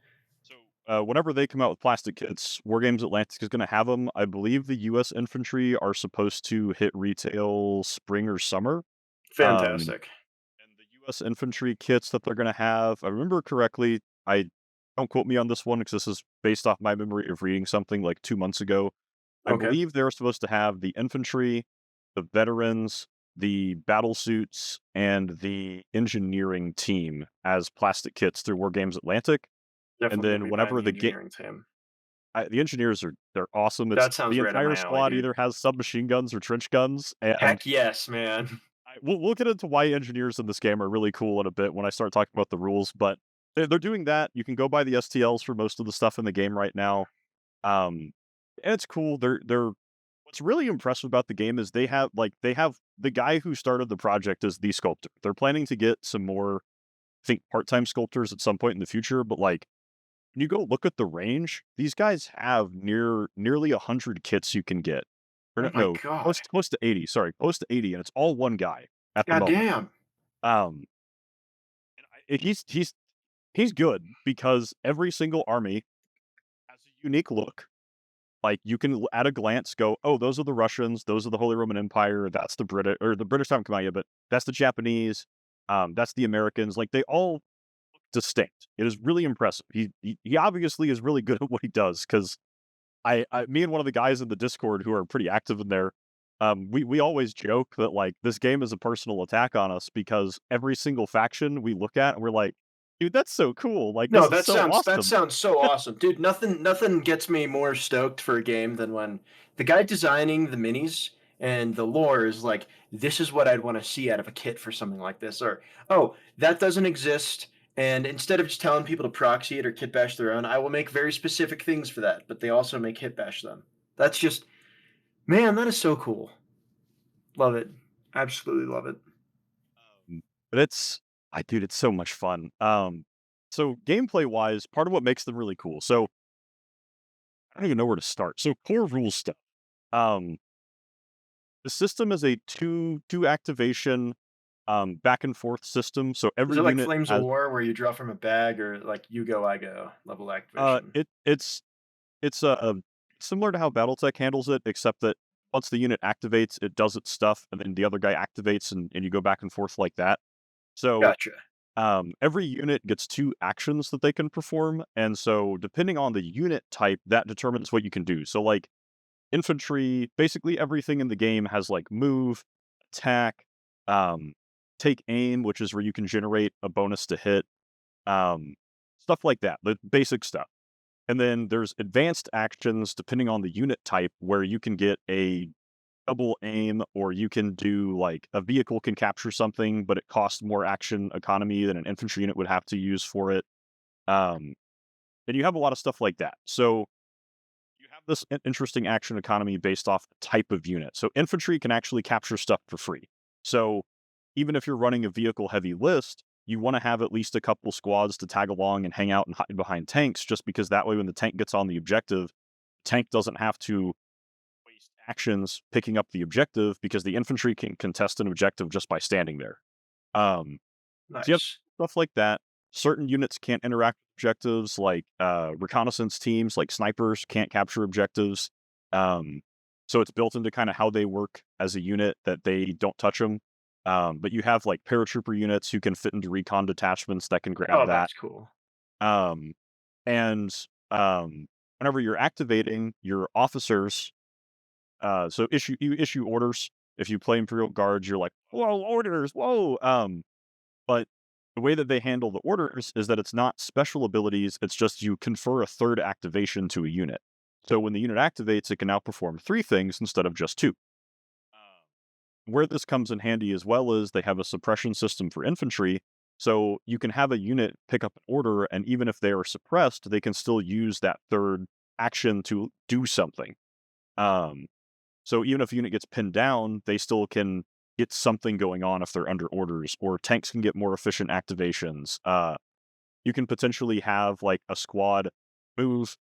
so, whenever they come out with plastic kits, War Games Atlantic is gonna have them. I believe the US infantry are supposed to hit retail spring or summer. Um, Fantastic. and the US infantry kits that they're gonna have, if I remember correctly, I don't quote me on this one because this is based off my memory of reading something like 2 months ago. I Okay. believe they're supposed to have the infantry, the veterans, the battle suits, and the engineering team as plastic kits through War Games Atlantic. And Definitely gonna then be buying whenever the the game engineering team. the engineers they're awesome. It's That sounds the right up entire my alley, squad dude. either has submachine guns or trench guns, and Heck yes, man. we'll get into why engineers in this game are really cool in a bit when I start talking about the rules. But they're doing that. You can go buy the STLs for most of the stuff in the game right now. Um, and it's cool. They're what's really impressive about the game is they have the guy who started the project as the sculptor. They're planning to get some more, I think, part-time sculptors at some point in the future, but like when you go look at the range, these guys have nearly 100 kits you can get. Or Oh no, my no, god. close to 80, sorry, close to 80, and it's all one guy at the God moment. damn. Um, he's good because every single army has a unique look. Like, you can at a glance go, "Oh, those are the Russians, those are the Holy Roman Empire, that's the British, or the British haven't come out yet, but that's the Japanese, that's the Americans." Like, they all look distinct. It is really impressive. He obviously is really good at what he does, 'cause me and one of the guys in the Discord who are pretty active in there, we always joke that, like, this game is a personal attack on us because every single faction we look at, and we're like, "Dude, that's so cool. Like, No, this is so that awesome." sounds so awesome, dude. Nothing gets me more stoked for a game than when the guy designing the minis and the lore is like, this is what I'd want to see out of a kit for something like this, or oh, that doesn't exist. And instead of just telling people to proxy it or kit bash their own, I will make very specific things for that, but they also make kit bash them. That's just, man, that is so cool. Love it. Absolutely love it. But dude, it's so much fun. So gameplay wise, part of what makes them really cool. So I don't even know where to start. So core rule stuff. Um, the system is a two activation, back and forth system. So Is every it like unit Flames of has War where you draw from a bag, or like you go, I go level activation? it's similar to how BattleTech handles it, except that once the unit activates, it does its stuff, and then the other guy activates, and you go back and forth like that. So Gotcha. every unit gets 2 actions that they can perform, and so depending on the unit type, that determines what you can do. So, like, infantry, basically everything in the game has, like, move, attack, um, take aim, which is where you can generate a bonus to hit, um, stuff like that, the basic stuff. And then there's advanced actions depending on the unit type, where you can get a double aim, or you can do, like, a vehicle can capture something, but it costs more action economy than an infantry unit would have to use for it. Um, and you have a lot of stuff like that. So you have this interesting action economy based off the type of unit. So infantry can actually capture stuff for free. So even if you're running a vehicle heavy list, you want to have at least a couple squads to tag along and hang out and hide behind tanks, just because that way when the tank gets on the objective, tank doesn't have to waste actions picking up the objective, because the infantry can contest an objective just by standing there. Um, so you have Nice. stuff like that. Certain units can't interact with objectives, like reconnaissance teams, like snipers, can't capture objectives. Um, so it's built into kind of how they work as a unit, that they don't touch them. But you have like paratrooper units who can fit into recon detachments that can grab Oh, that. that's cool. Um, and whenever you're activating your officers, so you issue orders. If you play Imperial Guards, you're like, "Whoa, orders! Whoa!" But the way that they handle the orders is that it's not special abilities, it's just you confer a third activation to a unit. So when the unit activates, it can now perform 3 things instead of just 2. Where this comes in handy as well is they have a suppression system for infantry, so you can have a unit pick up an order, and even if they are suppressed, they can still use that third action to do something. Um, so even if a unit gets pinned down, they still can get something going on if they're under orders, or tanks can get more efficient activations. You can potentially have like a squad move,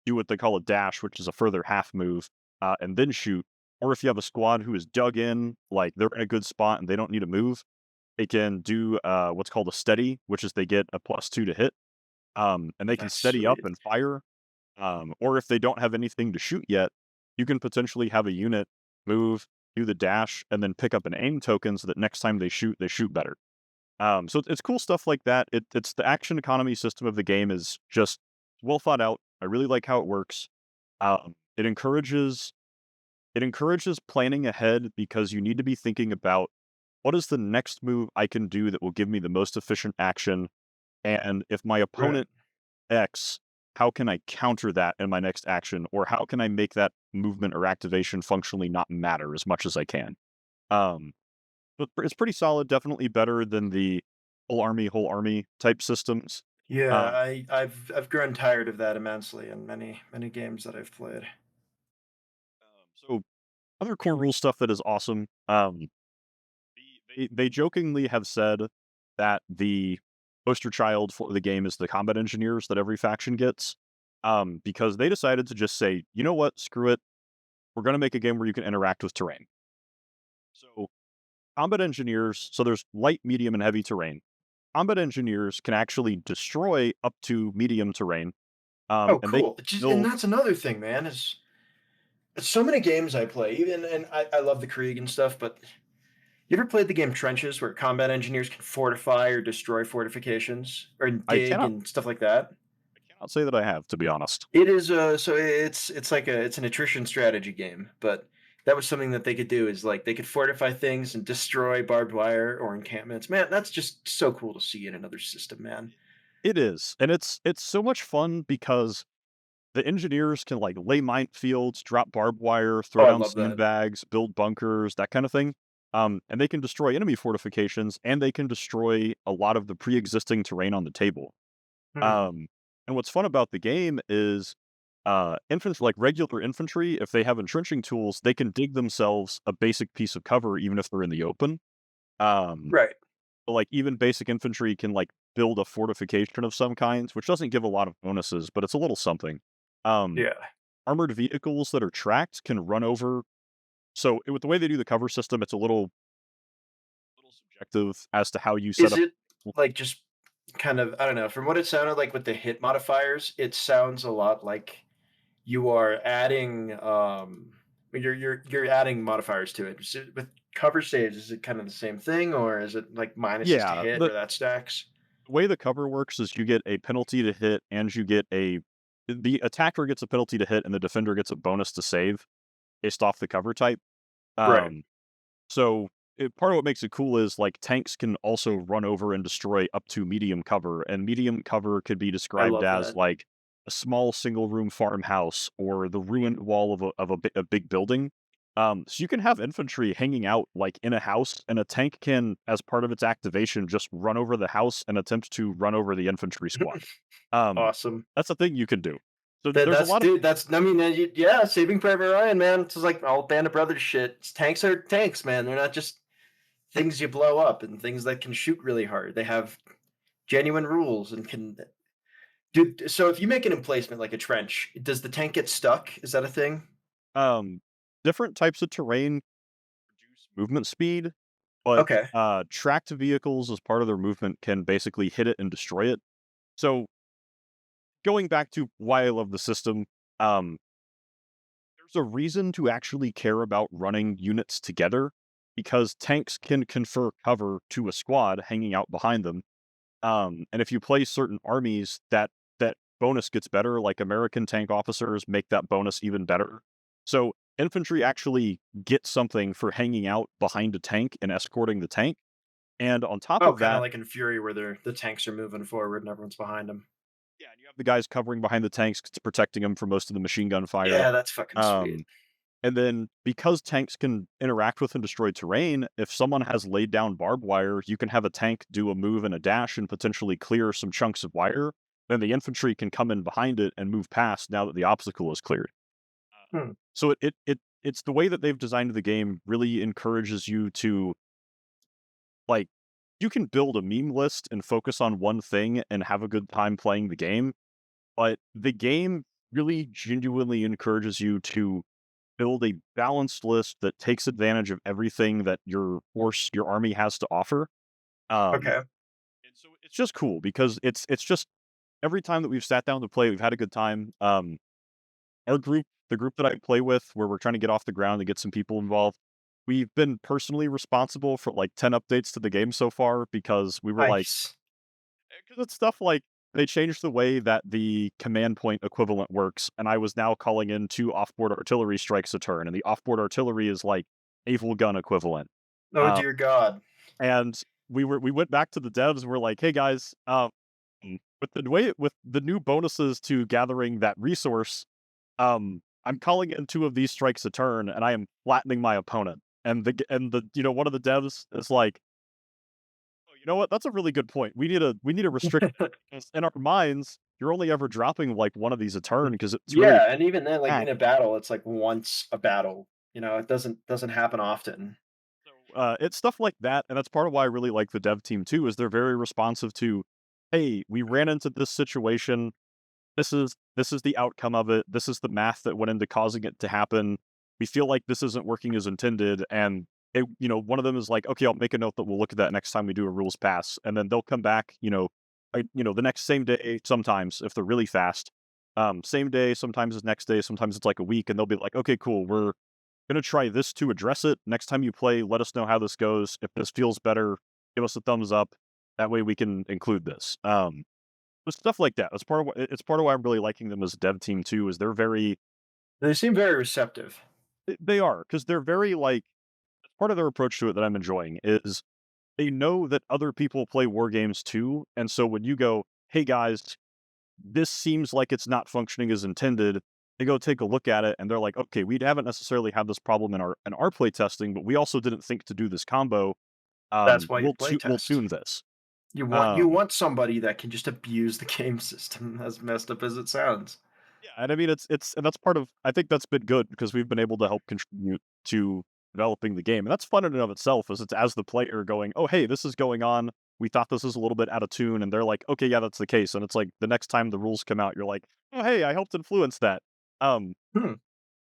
do what they call a dash, which is a further half move, and then shoot. Or if you have a squad who is dug in, like they're in a good spot and they don't need to move, they can do what's called a steady, which is they get a +2 to hit, and they can That's steady up sweet. and fire. Or if they don't have anything to shoot yet, you can potentially have a unit move, do the dash, and then pick up an aim token so that next time they shoot better. So it's cool stuff like that. It's the action economy system of the game is just well thought out. I really like how it works. Um, it encourages it encourages planning ahead, because you need to be thinking about what is the next move I can do that will give me the most efficient action, and if my Right. opponent X, how can I counter that in my next action? Or how can I make that movement or activation functionally not matter as much as I can? Um, but it's pretty solid, definitely better than the whole army type systems. Yeah, Um, I've grown tired of that immensely in many games that I've played. so other core rule stuff that is awesome. They jokingly have said that the poster child for the game is the combat engineers that every faction gets. Because they decided to just say, you know what, screw it. We're going to make a game where you can interact with terrain. So combat engineers, so there's light, medium, and heavy terrain. Combat engineers can actually destroy up to medium terrain, Oh, and they cool. Just, and build. that's another thing, man, is So many games I play, even and I love the Krieg and stuff, but you ever played the game Trenches where combat engineers can fortify or destroy fortifications or I dig cannot and stuff like that? I cannot say that I have, to be honest. It is so it's like it's an attrition strategy game, but that was something that they could do is like they could fortify things and destroy barbed wire or encampments. Man, that's just so cool to see in another system, man. It is, and it's so much fun because the engineers can, like, lay minefields, drop barbed wire, Oh, throw I down love that. sandbags, build bunkers, that kinda thing, and they can destroy enemy fortifications, and they can destroy a lot of the pre-existing terrain on the table. Hmm. Um, and what's fun about the game is, like, regular infantry, if they have entrenching tools, they can dig themselves a basic piece of cover even if they're in the open. Um, Right. but, like, even basic infantry can, like, build a fortification of some kinds, which doesn't give a lot of bonuses, but it's a little something. Um, Yeah. armored vehicles that are tracked can run over. So, with the way they do the cover system, it's a little subjective as to how you set Is up. it like just kind of I don't know, from what it sounded like with the hit modifiers, it sounds a lot like you are adding you're adding modifiers to it. Is it with cover saves, is it kind of the same thing or is it like minuses to Yeah, hit the or that stacks? way the cover works is you get a penalty to hit, and you get a the attacker gets a penalty to hit, and the defender gets a bonus to save based off the cover type. Right. Um, so part of what makes it cool is like tanks can also run over and destroy up to medium cover, and medium cover could be I described love as that. like a small single room farmhouse or the ruined wall of a big building. So you can have infantry hanging out like in a house, and a tank can, as part of its activation, just run over the house and attempt to run over the infantry squad. Um, Awesome. that's a thing you can do. So That there's a that's lot of dude, that's I mean, yeah, Saving Private Ryan, man. It's just like all Band of Brothers shit. Tanks are tanks, man. They're not just things you blow up and things that can shoot really hard. They have genuine rules and can dude. So if you make an emplacement like a trench, does the tank get stuck? Is that a thing? um, different types of terrain reduce movement speed, but, Okay. tracked vehicles as part of their movement can basically hit it and destroy it. So, going back to why I love the system, um, there's a reason to actually care about running units together, because tanks can confer cover to a squad hanging out behind them. And if you play certain armies, that bonus gets better, like American tank officers make that bonus even better. So, infantry actually get something for hanging out behind a tank and escorting the tank, and on top Oh, of kind of that, like in Fury where the tanks are moving forward and everyone's behind them. yeah, and you have the guys covering behind the tanks, protecting them from most of the machine gun fire. Yeah, that's fucking sweet. Um, and then because tanks can interact with and destroy terrain, if someone has laid down barbed wire, you can have a tank do a move and a dash and potentially clear some chunks of wire. Then the infantry can come in behind it and move past now that the obstacle is cleared. Hmm. So it's the way that they've designed the game really encourages you to, like, you can build a meme list and focus on one thing and have a good time playing the game, but the game really genuinely encourages you to build a balanced list that takes advantage of everything that your army has to offer. Um, Okay. and so it's just cool because it's just every time that we've sat down to play, we've had a good time. The group that I play with, where we're trying to get off the ground and get some people involved, we've been personally responsible for like 10 updates to the game so far because we were like, Nice. because it's stuff like they changed the way that the command point equivalent works, and I was now calling in 2 offboard artillery strikes a turn, and the offboard artillery is like naval gun equivalent. Oh Uh, dear God. and we went back to the devs and we're like, "Hey guys, with the new bonuses to gathering that resource, I'm calling in 2 of these strikes a turn, and I am flattening my opponent." And the one of the devs is like, "Oh, you know what? That's a really good point. We need to restrict, 'cause in our minds, you're only ever dropping, like, 1 of these a turn because it's really Yeah, and even then, like in bad." a battle, it's like once a battle. You know, it doesn't happen often. So, it's stuff like that, and that's part of why I really like the dev team too, is they're very responsive to, "Hey, we ran into this situation. This is the outcome of it. This is the math that went into causing it to happen. We feel like this isn't working as intended." And one of them is like, "Okay, I'll make a note that we'll look at that next time we do a rules pass." And then they'll come back, the next same day sometimes if they're really fast, Same day, sometimes it's next day, sometimes it's like a week, and they'll be like, "Okay, cool, we're gonna try this to address it. Next time you play, let us know how this goes. If this feels better, give us a thumbs up. That way we can include this." But stuff like that. That's part of it's part of why I'm really liking them as a dev team too, is they're very They seem very receptive. they are, because 'cause they're very, like part of their approach to it that I'm enjoying is they know that other people play war games too, and so when you go, "Hey guys, this seems like it's not functioning as intended," they go take a look at it and they're like, "Okay, we haven't necessarily had this problem in our play testing, but we also didn't think to do this combo. That's why you play We'll test. tune this." You Um, want somebody that can just abuse the game system, as messed up as it sounds. yeah, and I mean, it's and that's part of I think that's been good because we've been able to help contribute to developing the game, and that's fun in and of itself, as it's as the player going, "Oh, hey, this is going on. We thought this was a little bit out of tune," and they're like, "Okay, yeah, that's the case," and it's like the next time the rules come out, you're like, "Oh, hey, I helped influence that." Um, Hmm.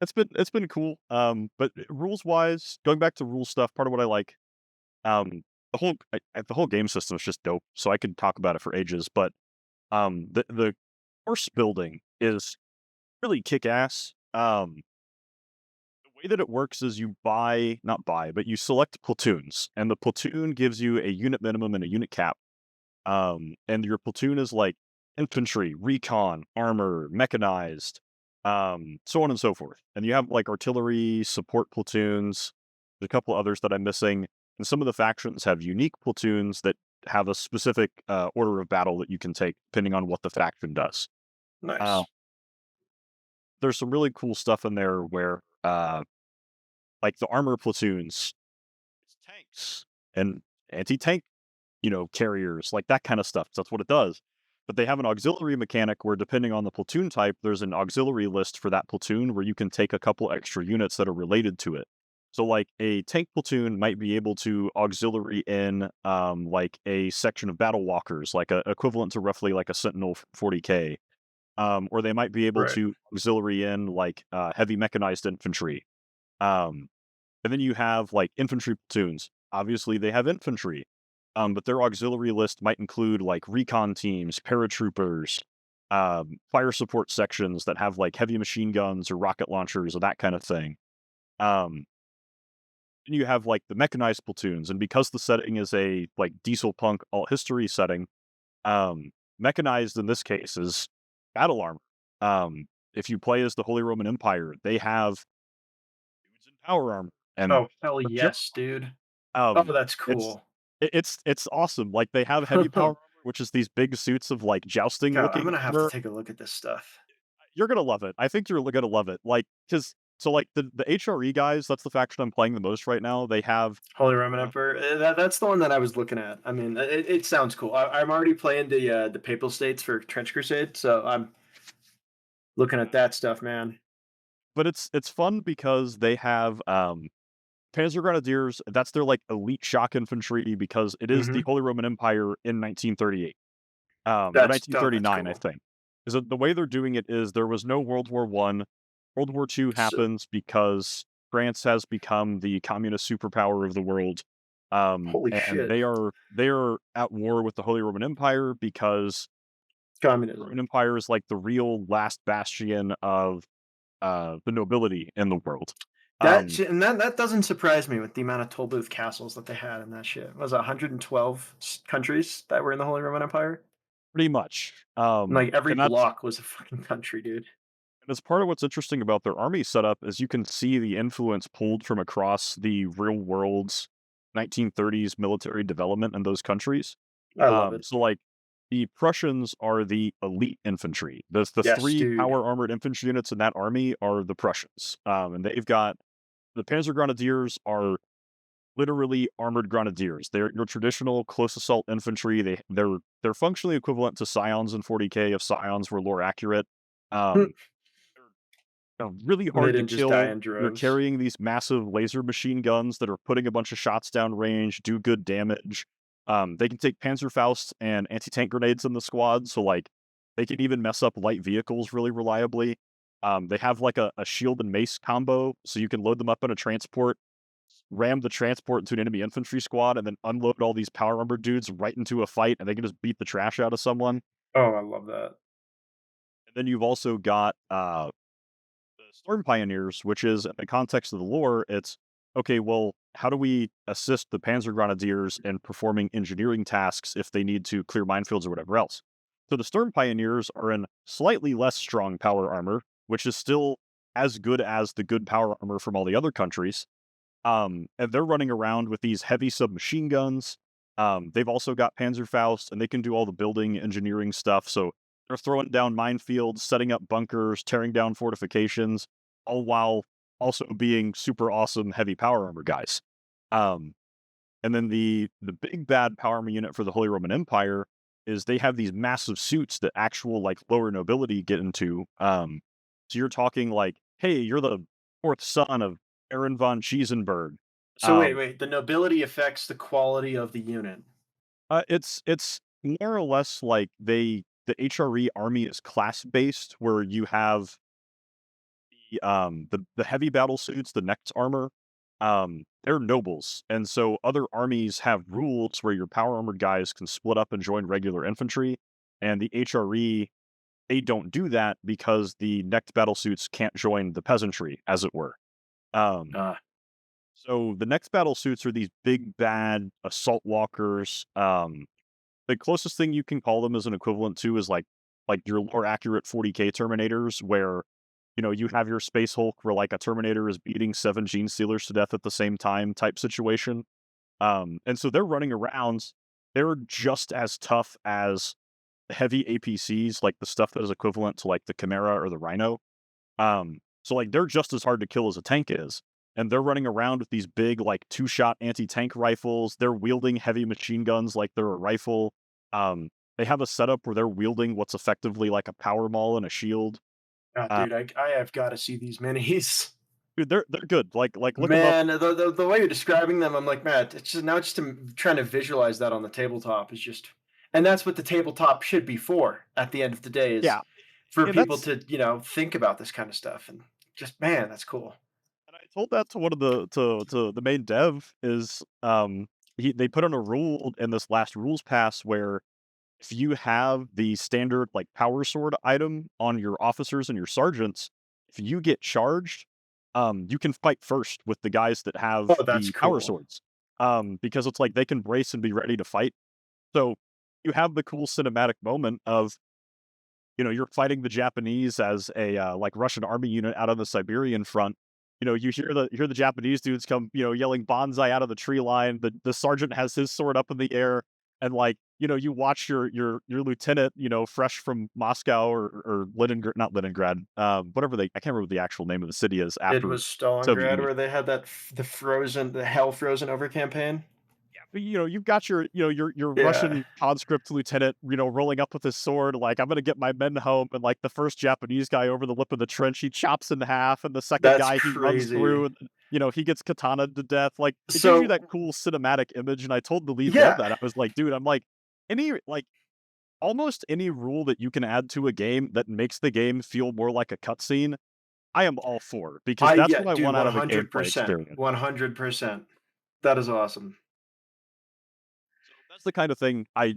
it's been cool, but rules wise, going back to rule stuff, part of what I like, the whole game system is just dope, so I could talk about it for ages, but, the course building is really kick ass. The way that it works is you buy not buy, but you select platoons, and the platoon gives you a unit minimum and a unit cap. And your platoon is like infantry, recon, armor, mechanized, so on and so forth. And you have like artillery, support platoons, there's a couple others that I'm missing. And some of the factions have unique platoons that have a specific order of battle that you can take depending on what the faction does. Uh, Nice. there's some really cool stuff in there where like the armor platoons, it's tanks and anti-tank, carriers, like that kind of stuff. That's what it does. But they have an auxiliary mechanic where depending on the platoon type, there's an auxiliary list for that platoon where you can take a couple extra units that are related to it. So like a tank platoon might be able to auxiliary in like a section of battle walkers, like a equivalent to roughly like a Sentinel 40K. Or they might be able Right. to auxiliary in like heavy mechanized infantry. Um, and then you have like infantry platoons. Obviously, they have infantry, but their auxiliary list might include like recon teams, paratroopers, fire support sections that have like heavy machine guns or rocket launchers or that kind of thing. Um, then you have like the mechanized platoons, and because the setting is a like diesel punk alt history setting, um, mechanized in this case is battle armor. If you play as the Holy Roman Empire, they have dudes in power armor and Oh, hell the general. yes, dude. Oh, Um, that's it's cool. it's awesome. Like they have heavy power God, armor, which is these big suits of like jousting I'm looking gonna have to armor. take a look at this stuff. You're gonna love it. I think you're gonna love it. Like, cause so like the HRE guys, that's the faction I'm playing the most right now. They have Holy Roman uh, Emperor. That's the one that I was looking at. I mean, it sounds cool. I'm already playing the Papal States for Trench Crusade, so I'm looking at that stuff, man. but it's fun because they have Panzer Grenadiers. That's their like elite shock infantry because it is the Hmm. Holy Roman Empire in 1938. Or That's 1939, I cool. think. Is that the way they're doing it is there was no World War One. World War II So, happens because France has become the communist superpower of the world. holy And shit, they are at war with the Holy Roman Empire because the Roman communism. Empire is like the real last bastion of the nobility in the world. Um, That doesn't surprise me with the amount of toll booth castles that they had in that shit. Was it 112 countries that were in the Holy Roman Empire? Pretty much. Like every And that's block was a fucking country, dude. And as part of what's interesting about their army setup is you can see the influence pulled from across the real world's 1930s military development in those countries. I love it. So like the Prussians are the elite infantry. The Yes, three dude. power armored infantry units in that army are the Prussians. And they've got the Panzer Grenadiers are literally armored grenadiers. They're your traditional close assault infantry. They're functionally equivalent to Scions in 40K if Scions were lore accurate. Um, really They hard to didn't just die kill. in You're droves. carrying these massive laser machine guns that are putting a bunch of shots down range, do good damage. They can take Panzerfaust and anti-tank grenades in the squad, so like they can even mess up light vehicles really reliably. They have like a shield and mace combo, so you can load them up in a transport, ram the transport into an enemy infantry squad, and then unload all these power armored dudes right into a fight, and they can just beat the trash out of someone. Oh, I love that. then you've also got the Storm Pioneers, which is in the context of the lore, it's okay, well, how do we assist the Panzer Grenadiers in performing engineering tasks if they need to clear minefields or whatever else? So the Storm Pioneers are in slightly less strong power armor, which is still as good as the good power armor from all the other countries. And they're running around with these heavy submachine guns. They've also got Panzerfaust, and they can do all the building engineering stuff. So they're throwing down minefields, setting up bunkers, tearing down fortifications, all while also being super awesome heavy power armor guys. Um, and then the big bad power armor unit for the Holy Roman Empire is they have these massive suits that actual like lower nobility get into. So you're talking like, hey, you're the fourth son of Aaron von Schiesenberg. So wait, Um, wait. The nobility affects the quality of the unit. it's more or less like the HRE army is class based, where you have the heavy battle suits, the next armor, they're nobles, and so other armies have rules where your power armored guys can split up and join regular infantry, and the HRE they don't do that because the next battle suits can't join the peasantry, as it were. Um, Ah, so the next battle suits are these big bad assault walkers. The closest thing you can call them as an equivalent to is like your more accurate 40K Terminators, where you have your Space Hulk where like a Terminator is beating 7 Gene Stealers to death at the same time type situation. And so they're running around. They're just as tough as heavy APCs, like the stuff that is equivalent to like the Chimera or the Rhino. So like they're just as hard to kill as a tank is. And they're running around with these big like two-shot anti-tank rifles. They're wielding heavy machine guns like they're a rifle. Um, they have a setup where they're wielding what's effectively like a power maul and a shield. ah, Uh, dude, I have got to see these minis. dude, they're good. Like look them up. Man, the way you're describing them, I'm like, man, it's just now just trying to visualize that on the tabletop is just, and that's what the tabletop should be for. At the end of the day, is Yeah, for and people that's to think about this kind of stuff, and just man, that's cool. and I told that to one of the main dev is they put on a rule in this last rules pass where if you have the standard like power sword item on your officers and your sergeants, if you get charged, you can fight first with the guys that have Oh, that's the power cool. swords. Because it's like they can brace and be ready to fight. So you have the cool cinematic moment of you're fighting the Japanese as a like Russian army unit out on the Siberian front. You hear the Japanese dudes come, yelling "Banzai" out of the tree line. The sergeant has his sword up in the air, and like you watch your lieutenant, fresh from Moscow or Leningrad, not Leningrad, whatever I can't remember what the actual name of the city is It after was Soviet Stalingrad Union. where they had the hell frozen over campaign. But, you've got your Yeah, Russian conscript lieutenant, rolling up with his sword, like, "I'm gonna get my men home," and, like, the first Japanese guy over the lip of the trench, he chops in half, and the second that's guy, he runs crazy. through, and, he gets katana to death, like, it gives you So that cool cinematic image, and I told the lead dev yeah, that, I was like, "Dude," I'm like, almost any rule that you can add to a game that makes the game feel more like a cutscene, I am all for, because that's yeah, what I dude, want out of a gameplay 100%, experience. 100%. That is awesome. So that's the kind of thing I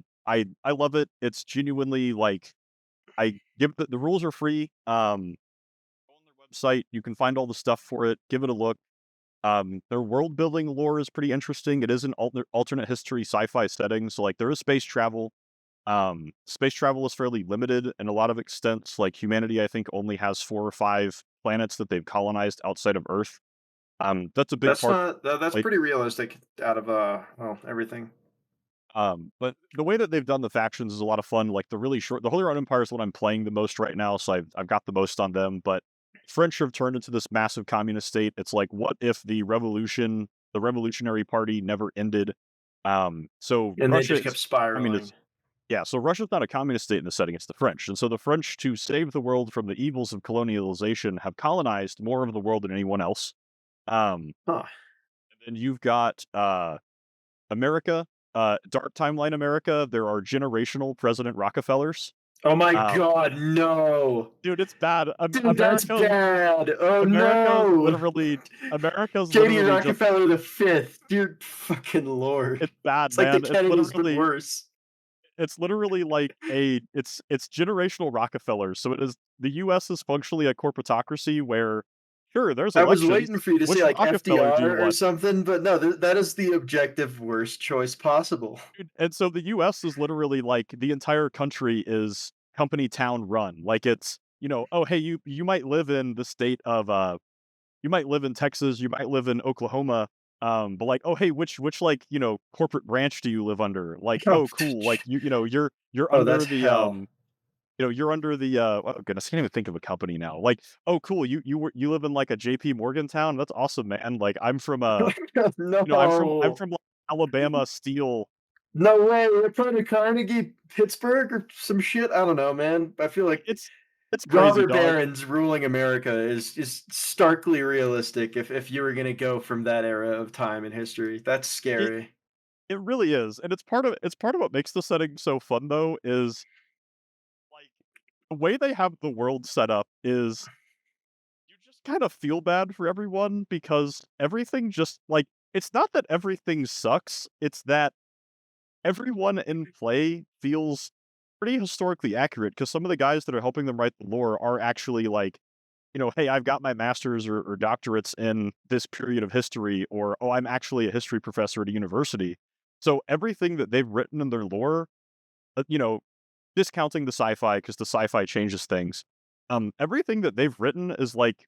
love it. It's genuinely like I give the rules are free. Go on their website, you can find all the stuff for it. Give it a look. Their world building lore is pretty interesting. It is an alternate history sci-fi setting, so like there is space travel. Space travel is fairly limited in a lot of extents. Like humanity, I think only has 4 or 5 planets that they've colonized outside of Earth. That's a big That's part. not that's Like pretty realistic out of, well, everything. But the way that they've done the factions is a lot of fun. Like the Holy Roman Empire is what I'm playing the most right now, so I've got the most on them. But French have turned into this massive communist state. It's like, what if the Revolutionary Party never ended? So And they Russia just kept is spiraling. communist. Yeah, so Russia's not a communist state in the setting; it's the French. And so the French, to save the world from the evils of colonialization, have colonized more of the world than anyone else. Huh. And you've got America, dark timeline America, there are generational President Rockefellers. Oh my Uh, god, no! dude, it's bad. Dude, that's bad! Oh, America's no! literally America's J.D. literally just Rockefeller the 5th. Dude, fucking lord. it's bad, It's like the man. It's Kennedys, but literally worse. it's literally like it's generational Rockefellers. So it is the US is functionally a corporatocracy where sure, there's I was elections. waiting for you to say Which like Rockefeller do you FDR or want? something, but no, that is the objective worst choice possible. Dude, and so the US is literally like the entire country is company town run. Like it's, oh hey, you might live in the state of you might live in Texas, you might live in Oklahoma, but like, oh hey, which like, corporate branch do you live under? Like, Oh, oh cool, like you're oh, that's under the hell. you're under the oh goodness, I can't even think of a company now. Like, oh cool, you live in like a JP Morgan town? That's awesome, man. Like I'm No, from like, Alabama Steel. no way. They're playing to Carnegie, Pittsburgh, or some shit. I don't know, man. I feel Like like it's crazy, robber dog. barons ruling America is starkly realistic. If you were gonna go from that era of time in history, that's It scary. it really is. And it's part of what makes the setting so fun though is like the way they have the world set up is you just kind of feel bad for everyone because everything just like it's not that everything sucks, it's that everyone in play feels pretty historically accurate because some of the guys that are helping them write the lore are actually like, hey, I've got my master's or doctorates in this period of history, or oh, I'm actually a history professor at a university. So everything that they've written in their lore, uh, you know, discounting the sci-fi because the sci-fi changes things. Everything that they've written is like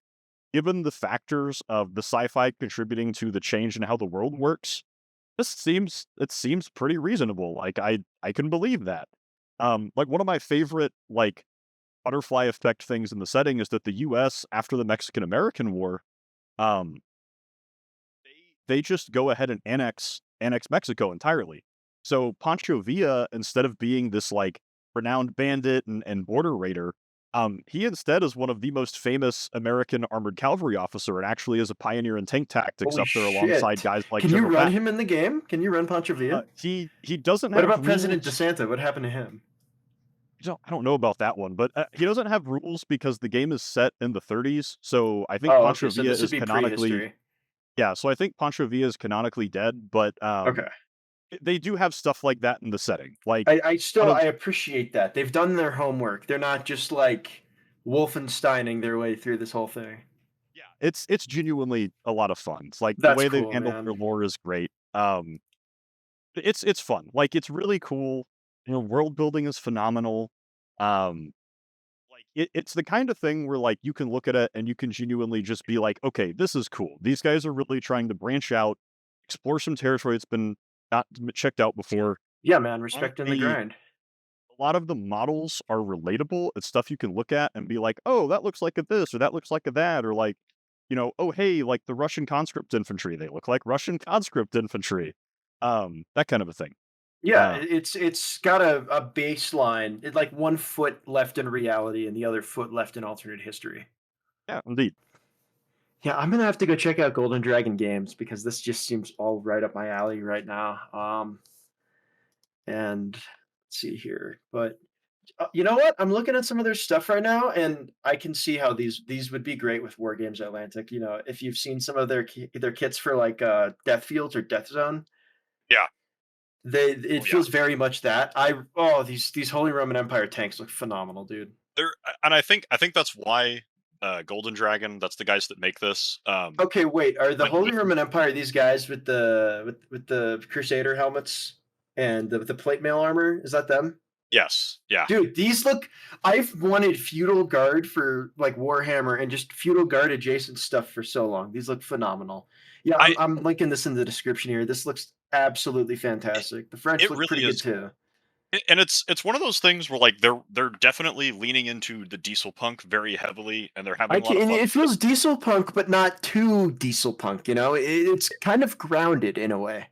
given the factors of the sci-fi contributing to the change in how the world works, it seems pretty reasonable. Like I can believe that. Like one of my favorite like butterfly effect things in the setting is that the US after the Mexican American War, um, they just go ahead and annex Mexico entirely. So Pancho Villa, instead of being this like renowned bandit and border raider, he instead is one of the most famous American armored cavalry officer and actually is a pioneer in tank tactics Holy up there alongside shit! guys like Can you General run Patton. him in the game? Can you run Pancho Villa? He doesn't What have about President rules. DeSanta? What happened to him? I don't know about that one, but he doesn't have rules because the game is set in the 30s. So I think Oh, okay. Pancho So Villa this would is be canonically prehistory. yeah. So I think Pancho Villa is canonically dead, but Okay. they do have stuff like that in the setting. Like I one still of I appreciate that they've done their homework. They're not just like Wolfensteining their way through this whole thing. yeah, it's genuinely a lot of fun. It's like the That's way they've cool, handled their man. lore is great. It's fun. Like it's really cool. World building is phenomenal. Um, like it's the kind of thing where like you can look at it and you can genuinely just be like, okay, this is cool. These guys are really trying to branch out, explore some territory that's been not checked out before. Yeah, man. A lot of Respecting the the grind. a lot of the models are relatable. It's stuff you can look at and be like, oh, that looks like a this or that looks like a that, or like, oh hey, like the Russian conscript infantry, they look like Russian conscript infantry. That kind of a thing. Yeah, Uh it's got a baseline. It's like 1 foot left in reality and the other foot left in alternate history. yeah, indeed. Yeah, I'm gonna have to go check out Golden Dragon Games because this just seems all right up my alley right now. And let's see here, but you know what? I'm looking at some of their stuff right now, and I can see how these would be great with War Games Atlantic. You know, if you've seen some of their kits for like Death Fields or Death Zone, Yeah. it Oh yeah. feels very much that. These Holy Roman Empire tanks look phenomenal, dude. And I think that's why Golden Dragon, that's the guys that make this, Okay, wait, are the went Holy with Roman Empire these guys with the Crusader helmets and the plate mail armor? Is that them? yes, yeah. Dude, these look. I've wanted feudal guard for like Warhammer and just feudal guard adjacent stuff for so long. These look phenomenal. Yeah, I I'm linking this in the description here. This looks absolutely it, fantastic. The French it look really pretty good is too. cool. And it's one of those things where like they're definitely leaning into the diesel punk very heavily and they're having I a lot can, of and fun it with it. feels diesel punk, but not too diesel punk. You know, it's kind of grounded in a way.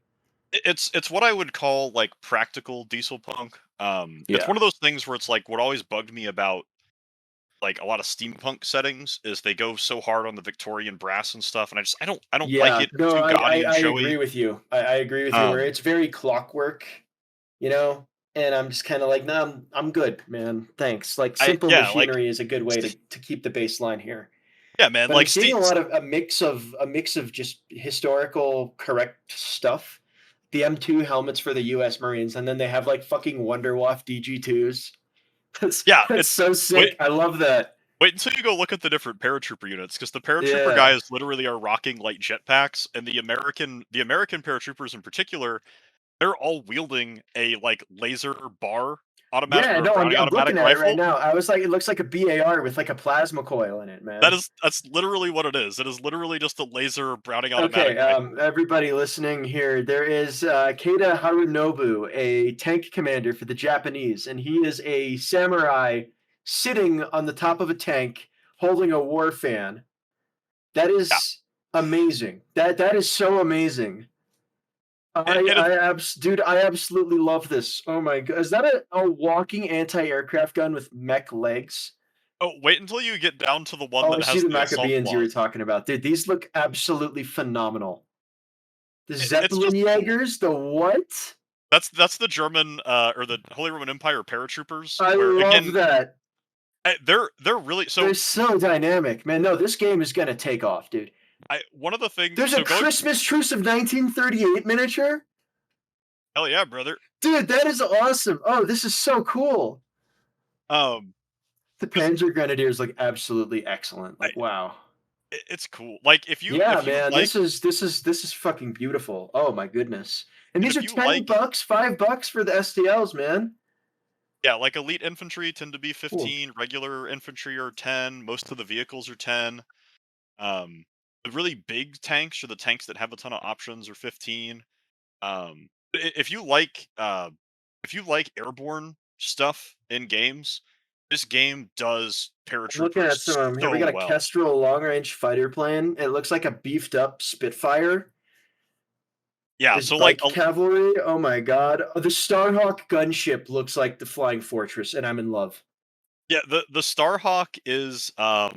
It's what I would call like practical diesel punk. It's Yeah. one of those things where it's like what always bugged me about like a lot of steampunk settings is they go so hard on the Victorian brass and stuff, and I don't like Yeah, it. It's no, too gaudy and I agree showy. with you. I agree with you where Um, it's very clockwork, you know, and I'm just kind of like, nah, I'm good, man. Thanks. Like I simple yeah, like machinery is a good way to keep the baseline here. yeah, man, But I'm like seeing a lot of a mix of just historical correct stuff the M2 helmets for the US Marines, and then they have like fucking Wonderwaff DG2s. That's Yeah, that's it's so wait sick. I love that. wait until you go look at the different paratrooper units, because the paratrooper Yeah. guys literally are rocking like jetpacks, and the American paratroopers in particular, they're all wielding a like laser bar automatic Yeah, or a no, Browning I'm automatic looking at it right rifle. now. I was like, it looks like a BAR with like a plasma coil in it, man. That's literally what it is. It is literally just a laser Browning automatic Okay, rifle. everybody listening here, there is Keita Harunobu, a tank commander for the Japanese, and he is a samurai sitting on the top of a tank holding a war fan. That Yeah, is amazing. That is so amazing. and it's Dude, I absolutely love this. Oh my god, is that a walking anti-aircraft gun with mech legs? oh, wait until you get down to the one Oh, I that see has the the assault Maccabeans you were claws. talking about, dude. These look absolutely phenomenal. The It's Zeppelin just cool. Jägers, the what? That's the German or the Holy Roman Empire paratroopers, I where love again that. they're really They're so. so dynamic, man. No, this game is gonna take off, dude. One of the things, There's a so going, Christmas truce of 1938 miniature. hell yeah, brother. Dude, that is awesome. Oh, this is so cool. Um, The because Panzer Grenadiers look absolutely excellent. Like, wow. it's cool. Like Yeah, if you man, like this is fucking beautiful. Oh my goodness. And and these if are you like $10, $5 for the STLs, man. yeah, like elite infantry tend to be Cool. 15, regular infantry are 10, most of the vehicles are 10. The really big tanks or the tanks that have a ton of options are 15. If you like if you like airborne stuff in games, this game does I'm looking at paratroopers some of them here. We so got a well. Kestrel long range fighter plane. It looks like a beefed up Spitfire. Yeah, There's so like bike cavalry. Oh my god. Oh, the Starhawk gunship looks like the Flying Fortress, and I'm in love. yeah, the Starhawk is if I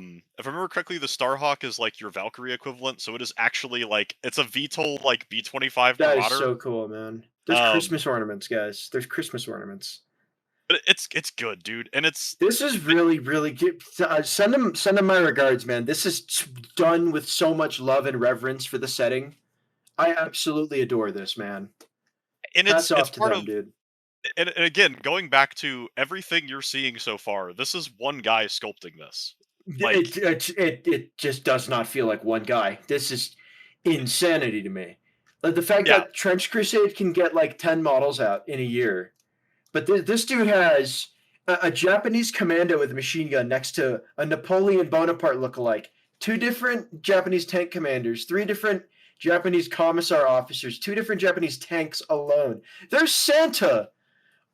remember correctly, the Starhawk is like your Valkyrie equivalent, so it is actually like it's a VTOL like B-25 That is Marauder. so cool, man. There's Um, Christmas ornaments, guys. There's Christmas ornaments. but it's good, dude, and This is it, really, really good. Send him my regards, man. This is done with so much love and reverence for the setting. I absolutely adore this, man. and Hats it's off to part them, of dude. and again, going back to everything you're seeing so far, this is one guy sculpting this. It, Like, it it just does not feel like one guy. This is insanity to me. Like the fact yeah, that Trench Crusade can get like 10 models out in a year, but this dude has a Japanese commando with a machine gun next to a Napoleon Bonaparte lookalike, two different Japanese tank commanders, three different Japanese commissar officers, two different Japanese tanks alone. There's Santa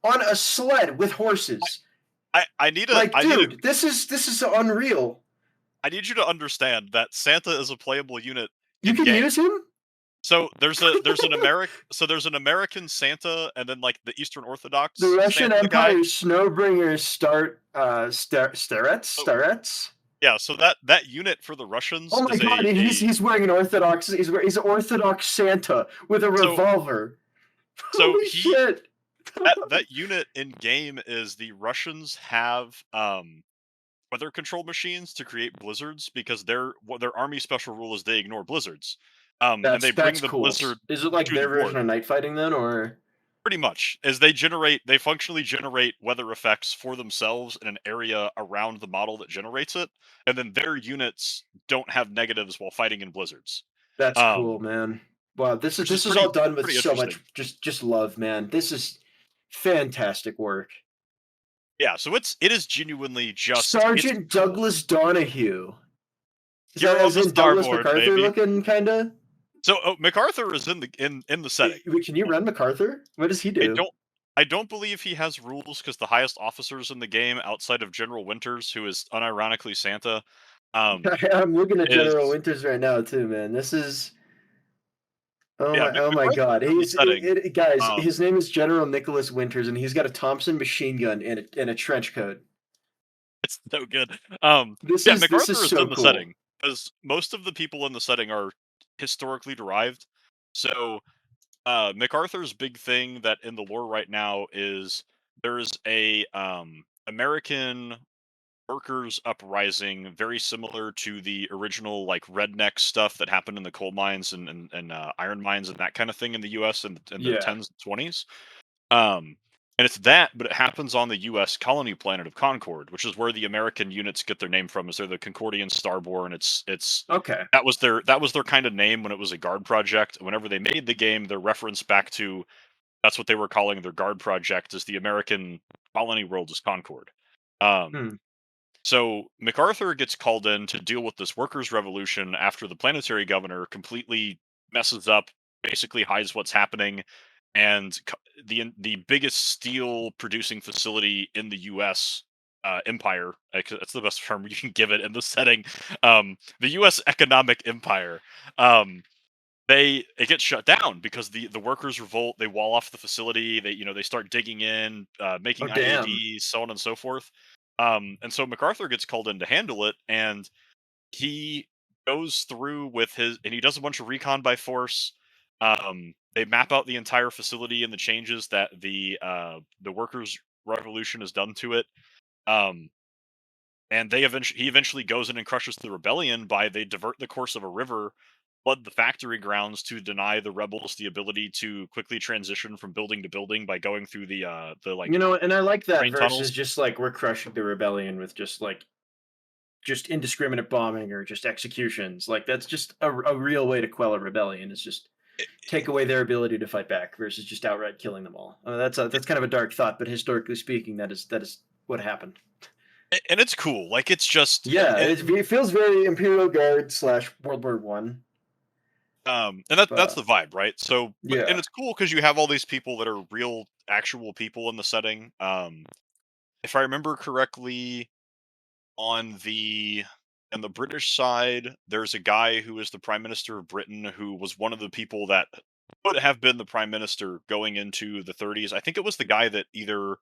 on a sled with horses. I need a Like, dude, this is unreal. I need you to understand that Santa is a playable unit You in can game. use him. So there's an American Santa and then like the Eastern The Orthodox Russian Santa guy. Empire Snowbringers start So starets. yeah, so that unit for the Oh Russians my is god, he's wearing an Orthodox. He's Orthodox Santa with a so revolver. so Holy he shit! that unit in game is the Russians have weather control machines to create blizzards because their army special rule is they ignore blizzards. And That's they bring that's the cool. blizzard Is it like to the their board. version of night fighting then, or Pretty much, as they functionally generate weather effects for themselves in an area around the model that generates it, and then their units don't have negatives while fighting in blizzards. that's cool, Um, man. Wow, this is which is this is all done with pretty so much interesting. just love, man. This is fantastic work. Yeah, so it is genuinely just it's Sergeant cool. Douglas Donahue. Is that Hero as of the in Douglas starboard, MacArthur baby. looking, kinda? So MacArthur is in the setting. Wait, can you run MacArthur? What does he I do? don't I don't believe he has rules because the highest officers in the game outside of General Winters, who is unironically Santa, um, I'm looking at General is Winters right now too, man. This is yeah, oh my MacArthur god. is in the setting. Guys, Um, his name is General Nicholas Winters, and he's got a Thompson machine gun and a trench coat. it's so good. This Yeah, is this is MacArthur is so in the cool. setting because most of the people in the setting are historically derived. So MacArthur's big thing that in the lore right now is there's a American. workers uprising, very similar to the original like redneck stuff that happened in the coal mines and iron mines and that kind of thing in the U.S. In the Yeah. tens and twenties. Um, and it's that, but it happens on the U.S. colony planet of Concord, which is where the American units get their name from. Is they're the Concordian Starborn. It's Okay. that was their kind of name when it was a guard project. Whenever they made the game, their reference back to that's what they were calling their guard project is the American colony world is Concord. Um, Hmm. so MacArthur gets called in to deal with this workers' revolution after the planetary governor completely messes up, basically hides what's happening, and the biggest steel producing facility in the U.S. Empire. That's the best term you can give it in this setting. The U.S. economic empire. Um, it gets shut down because the workers revolt. They wall off the facility. They start digging in, Oh, making damn. IEDs, so on and so forth. And so MacArthur gets called in to handle it, and he goes through with his and he does a bunch of recon by force. They map out the entire facility and the changes that the workers revolution has done to it. Um, and he eventually goes in and crushes the rebellion by they divert the course of a river, flood the factory grounds to deny the rebels the ability to quickly transition from building to building by going through the like And I like that train versus tunnels. just like we're crushing the rebellion with just indiscriminate bombing or just executions. Like that's just a real way to quell a rebellion is just take away their ability to fight back versus just outright killing them all. That's kind of a dark thought, but historically speaking, that is what happened. And it's cool. Like it's just Yeah, it feels very Imperial Guard slash World War I. and that's But the vibe, right? So and yeah, it's cool because you have all these people that are real actual people in the setting. If I remember correctly, on the British side, there's a guy who is the Prime Minister of Britain who was one of the people that would have been the Prime Minister going into the 30s. I think it was the guy that either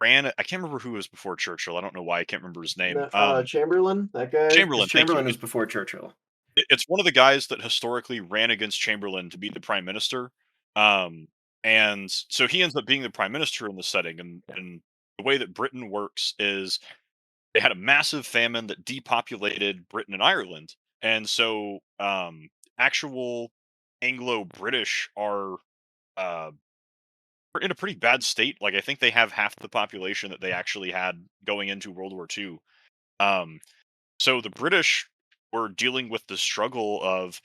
I can't remember who was before Churchill. I don't know why I can't remember his name. Chamberlain, that guy, because Chamberlain, thank you. Chamberlain was before Churchill. It's one of the guys that historically ran against Chamberlain to be the Prime Minister. Um, and so he ends up being the Prime Minister in the setting. And the way that Britain works is they had a massive famine that depopulated Britain and Ireland. And so actual Anglo-British are uh, in a pretty bad state. Like I think they have half the population that they actually had going into World War II. Um, so the British were dealing with the struggle of,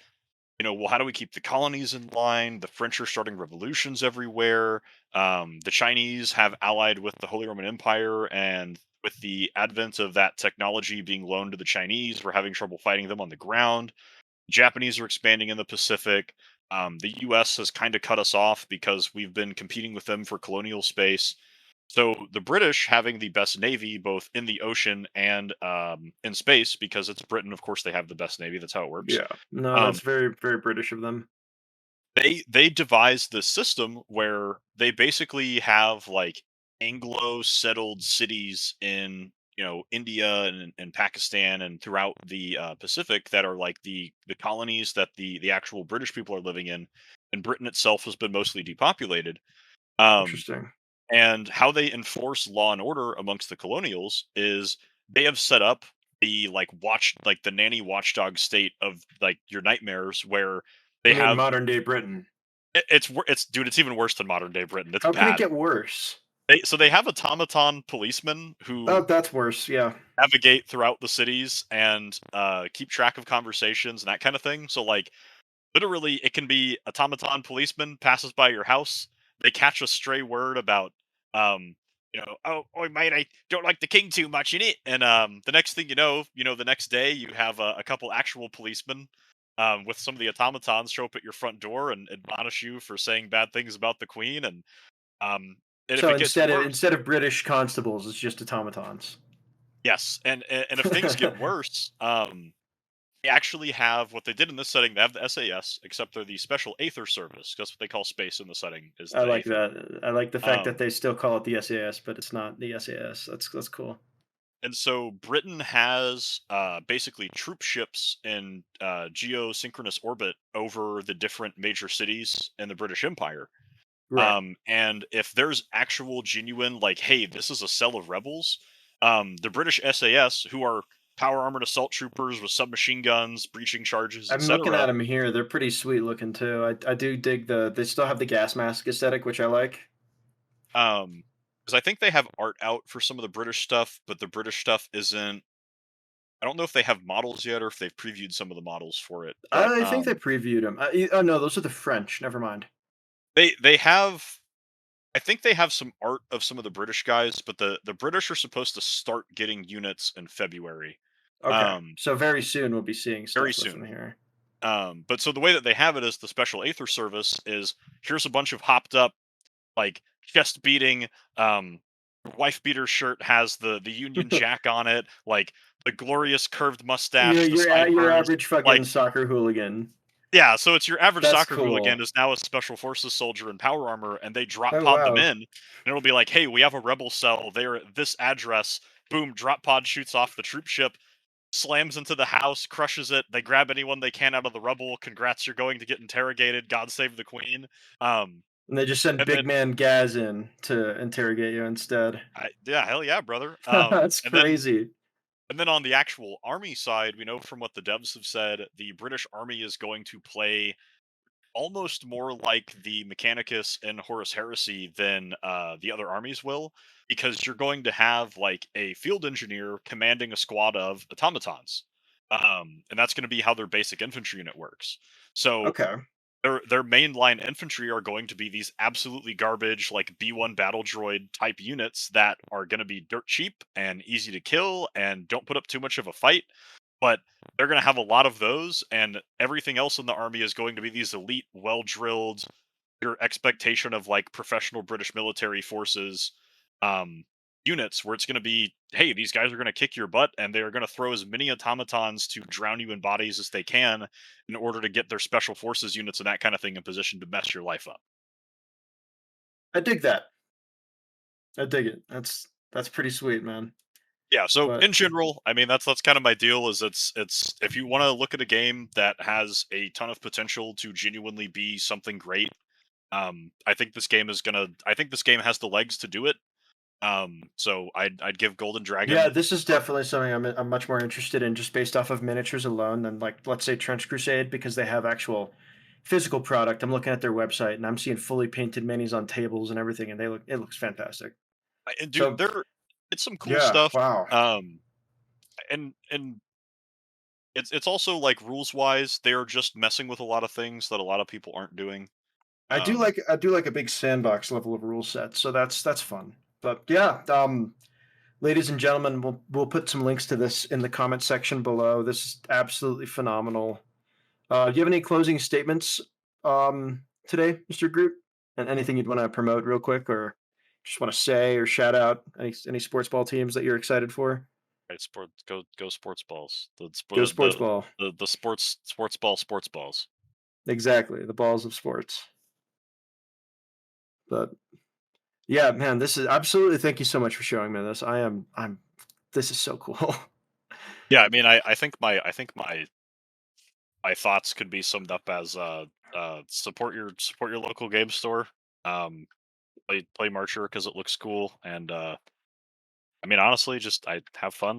well, how do we keep the colonies in line? The French are starting revolutions everywhere. The Chinese have allied with the Holy Roman Empire, and with the advent of that technology being loaned to the Chinese, we're having trouble fighting them on the ground. Japanese are expanding in the Pacific. The U.S. has kind of cut us off because we've been competing with them for colonial space. So the British having the best navy both in the ocean and in space, because it's Britain, of course, they have the best navy. That's how it works. Yeah, no, Um, that's very very British of them. they devised this system where they basically have like Anglo settled cities in India and Pakistan and throughout the Pacific that are like the colonies that the actual British people are living in, and Britain itself has been mostly depopulated. Um, Interesting. and how they enforce law and order amongst the colonials is they have set up the nanny watchdog state of like your nightmares where You they mean have modern day Britain? it's dude, it's even worse than modern day Britain. It's How can it bad. get worse? They have automaton policemen Oh, who that's worse. Yeah. navigate throughout the cities and keep track of conversations and that kind of thing. So like literally, it can be automaton policeman passes by your house. They catch a stray word about, oh mate, I don't like the king too much in it. And the next thing the next day you have a couple actual policemen with some of the automatons show up at your front door and admonish you for saying bad things about the queen. Um, and if So it gets instead of worse, instead of British constables, it's just automatons. yes, and if things get worse, they actually have what they did in this setting. They have the SAS, except they're the Special Aether Service. That's what they call space in the setting. Is I the like Aether. that. I like the fact that Um, they still call it the SAS, but it's not the SAS. That's cool. and so Britain has basically troop ships in geosynchronous orbit over the different major cities in the British Empire. Right. And if there's actual genuine, like, hey, this is a cell of rebels, The British SAS, who are power armored assault troopers with submachine guns, breaching charges, I'm looking at etc. them here. They're pretty sweet looking too. I do dig they still have the gas mask aesthetic, which I like. Because I think they have art out for some of the British stuff, but the British stuff isn't. I don't know if they have models yet or if they've previewed some of the models for it, but I think they previewed them. Oh no, those are the French. Never mind. they have. I think they have some art of some of the British guys, but the British are supposed to start getting units in February, Okay, um, so very soon we'll be seeing very stuff with them soon. here. But so the way that they have it is the Special Aether Service is here's a bunch of hopped up, like, chest beating, wife beater shirt has the Union Jack on it, like the glorious curved You're mustache, the you're a your sideburns, average fucking like, soccer hooligan. yeah, so it's your average That's soccer cool. hooligan is now a special forces soldier in power armor, and they drop Oh pod them wow. in, and it'll be like, "Hey, we have a rebel cell. They're at this address." Boom! Drop pod shoots off the troop ship, slams into the house, crushes it. They grab anyone they can out of the rubble. Congrats, you're going to get interrogated. God save the queen. Um, And they just send and big then, man Gaz in to interrogate you instead. yeah, hell yeah, brother. That's crazy. And then on the actual army side, we know from what the devs have said, the British army is going to play almost more like the Mechanicus and Horus Heresy than the other armies will, because you're going to have like a field engineer commanding a squad of automatons, and that's going to be how their basic infantry unit works. So Okay. their mainline infantry are going to be these absolutely garbage, like B1 battle droid type units that are going to be dirt cheap and easy to kill and don't put up too much of a fight, but they're going to have a lot of those, and everything else in the army is going to be these elite, well drilled, your expectation of like professional British military forces um, units, where it's going to be, hey, these guys are going to kick your butt, and they're going to throw as many automatons to drown you in bodies as they can in order to get their special forces units and that kind of thing in position to mess your life up. I dig that. I dig it. That's pretty sweet, man. Yeah, so But in general, I mean that's kind of my deal. Is it's if you want to look at a game that has a ton of potential to genuinely be something great, I think this game is gonna. I think this game has the legs to do it. So I'd give Golden yeah, Dragon. this is definitely something I'm much more interested in just based off of miniatures alone than like let's say Trench Crusade because they have actual physical product. I'm looking at their website and I'm seeing fully painted minis on tables and everything, and it looks fantastic. And dude, So there it's some cool yeah, stuff. wow. Um, and it's also like rules wise, they are just messing with a lot of things that a lot of people aren't doing. Um, I do like a big sandbox level of rule set, so that's fun. But yeah, ladies and gentlemen, we'll put some links to this in the comment section below. This is absolutely phenomenal. Do you have any closing statements today, Mr. Groot? And anything you'd want to promote real quick, or just want to say or shout out any sports ball teams that you're excited for? right, go sports balls. Go sports ball. The sports balls. Exactly, the balls of sports. But yeah, man, this is absolutely. Thank you so much for showing me this. I'm. This is so cool. Yeah, I mean, I think my thoughts could be summed up as support your local game store. Um, play Marcher because it looks cool, and I mean honestly, just I have fun.